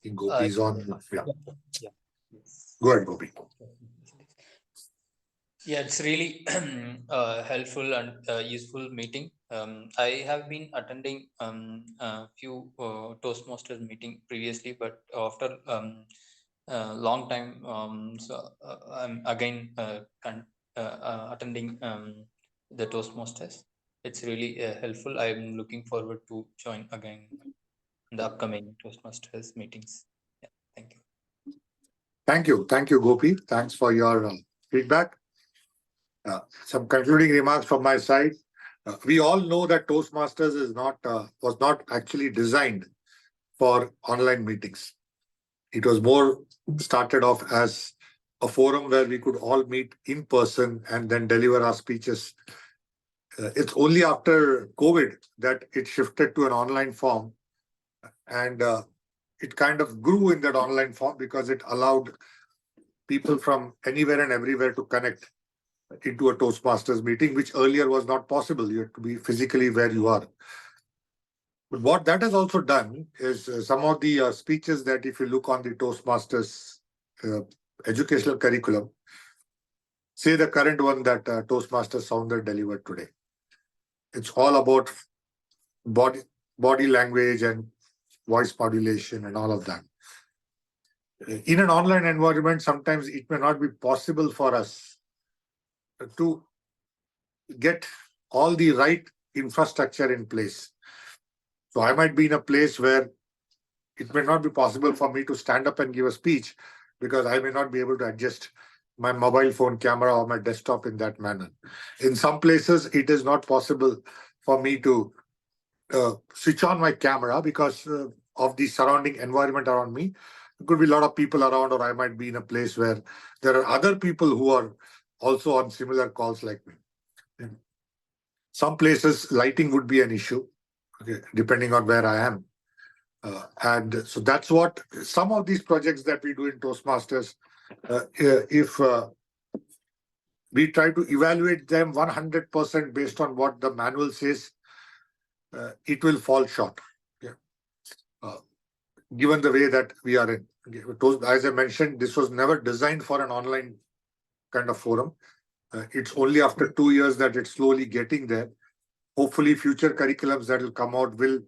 think Gopi is on. Yeah. Yeah. Yes. Go ahead, Gopi. Yeah, it's really helpful and useful meeting. I have been attending a few Toastmasters meeting previously, but after long time, so I'm again attending the Toastmasters. It's really helpful. I'm looking forward to join again in the upcoming Toastmasters meetings. Yeah, thank you. Thank you, Gopi. Thanks for your feedback. Some concluding remarks from my side. We all know that Toastmasters is not was not actually designed for online meetings. It was more started off as a forum where we could all meet in person and then deliver our speeches. It's only after COVID that it shifted to an online form, and it kind of grew in that online form because it allowed people from anywhere and everywhere to connect into a Toastmasters meeting, which earlier was not possible. You had to be physically where you are. But what that has also done is some of the speeches that if you look on the Toastmasters educational curriculum, say the current one that Toastmasters Sounder delivered today. It's all about body language and voice modulation and all of that. In an online environment, sometimes it may not be possible for us to get all the right infrastructure in place. So I might be in a place where it may not be possible for me to stand up and give a speech because I may not be able to adjust my mobile phone camera or my desktop in that manner. In some places, it is not possible for me to switch on my camera because of the surrounding environment around me. There could be a lot of people around, or I might be in a place where there are other people who are also on similar calls like me. In some places, lighting would be an issue, okay, depending on where I am. And so that's what some of these projects that we do in Toastmasters, if we try to evaluate them 100% based on what the manual says, it will fall short. Yeah. Given the way that we are in. As I mentioned, this was never designed for an online kind of forum. It's only after 2 years that it's slowly getting there. Hopefully, future curriculums that will come out will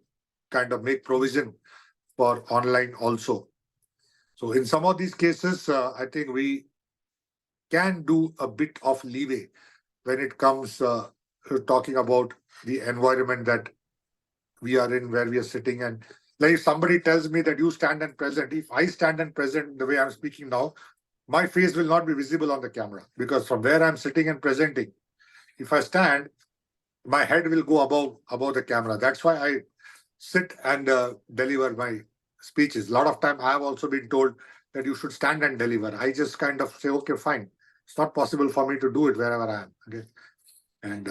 kind of make provision for online also. So in some of these cases, I think we can do a bit of leeway when it comes to talking about the environment that we are in, where we are sitting. And like if somebody tells me that you stand and present, if I stand and present the way I'm speaking now, my face will not be visible on the camera because from where I'm sitting and presenting, if I stand, my head will go above the camera. That's why I sit and deliver my speeches. A lot of time I have also been told that you should stand and deliver. I just kind of say, okay, fine. It's not possible for me to do it wherever I am. Okay. And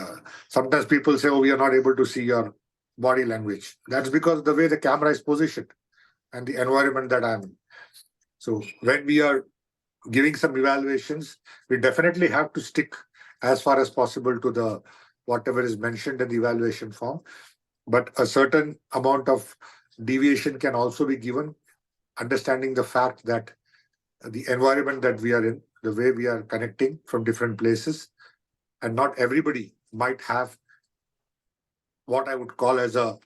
sometimes people say, oh, we are not able to see your body language. That's because the way the camera is positioned and the environment that I'm in. So when we are giving some evaluations, we definitely have to stick as far as possible to the whatever is mentioned in the evaluation form. But a certain amount of deviation can also be given, understanding the fact that the environment that we are in, the way we are connecting from different places, and not everybody might have what I would call as a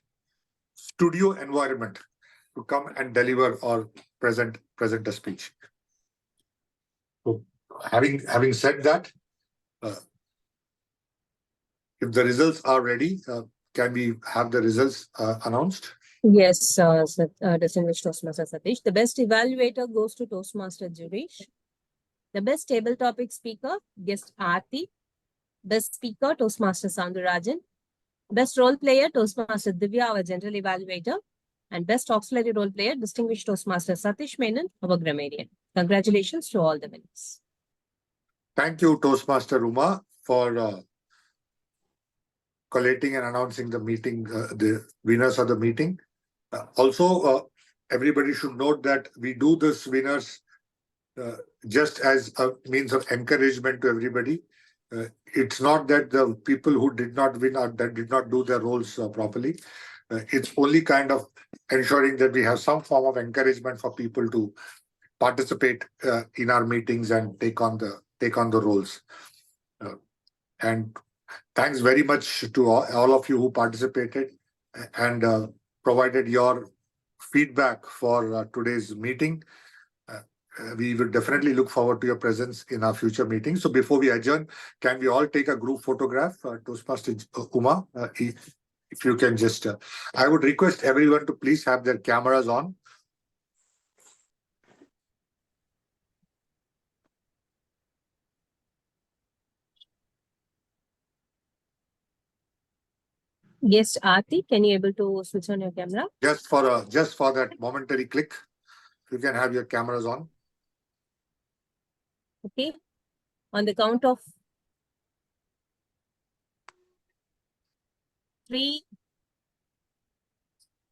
studio environment to come and deliver or present a speech. So having said that, if the results are ready, can we have the results announced? Yes, distinguished Toastmaster Satish. The best evaluator goes to Toastmaster Jirish. The best table topic speaker, guest Aarti. Best speaker, Toastmaster Soundarajan. Best role player, Toastmaster Divya, our general evaluator. And best auxiliary role player, distinguished Toastmaster Satish Menon, our grammarian. Congratulations to all the winners. Thank you, Toastmaster Uma, for collating and announcing the meeting, the winners of the meeting. Also, everybody should note that we do this winners just as a means of encouragement to everybody. It's not that the people who did not win or that did not do their roles properly. It's only kind of ensuring that we have some form of encouragement for people to participate in our meetings and take on the roles. And thanks very much to all of you who participated and provided your feedback for today's meeting. We will definitely look forward to your presence in our future meetings. So before we adjourn, can we all take a group photograph? Toastmaster Uma, if you can just, I would request everyone to please have their cameras on. Yes, Aarti, can you able to switch on your camera? Just for that momentary click, you can have your cameras on. Okay. On the count of 3,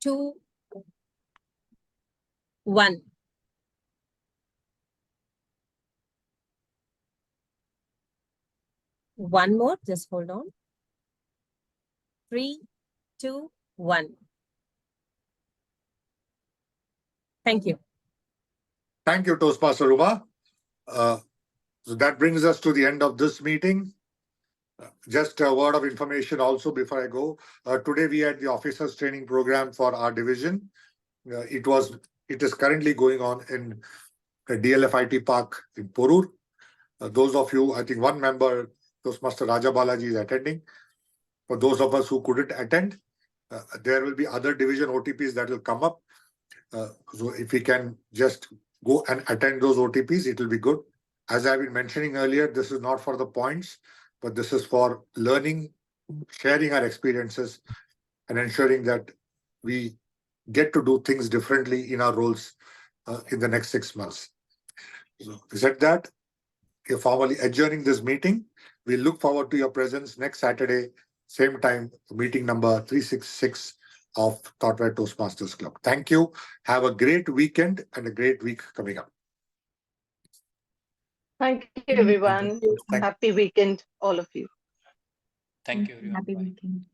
2, 1. One more, just hold on. 3, 2, 1. Thank you. Thank you, Toastmaster Uma. So that brings us to the end of this meeting. Just a word of information also before I go. Today we had the officers training program for our division. It is currently going on in DLFIT Park in Porur. Those of you, I think one member, Toastmaster Raja Balaji, is attending. For those of us who couldn't attend, there will be other division OTPs that will come up. So if we can just go and attend those OTPs, it will be good. As I've been mentioning earlier, this is not for the points, but this is for learning, sharing our experiences, and ensuring that we get to do things differently in our roles in the next 6 months. So, said that, you're formally adjourning this meeting. We look forward to your presence next Saturday, same time, meeting number 366 of Thoughtware Toastmasters Club. Thank you. Have a great weekend and a great week coming up. Thank you, everyone. Thank you. Happy weekend, all of you. Thank you, everyone. Happy Bye. weekend.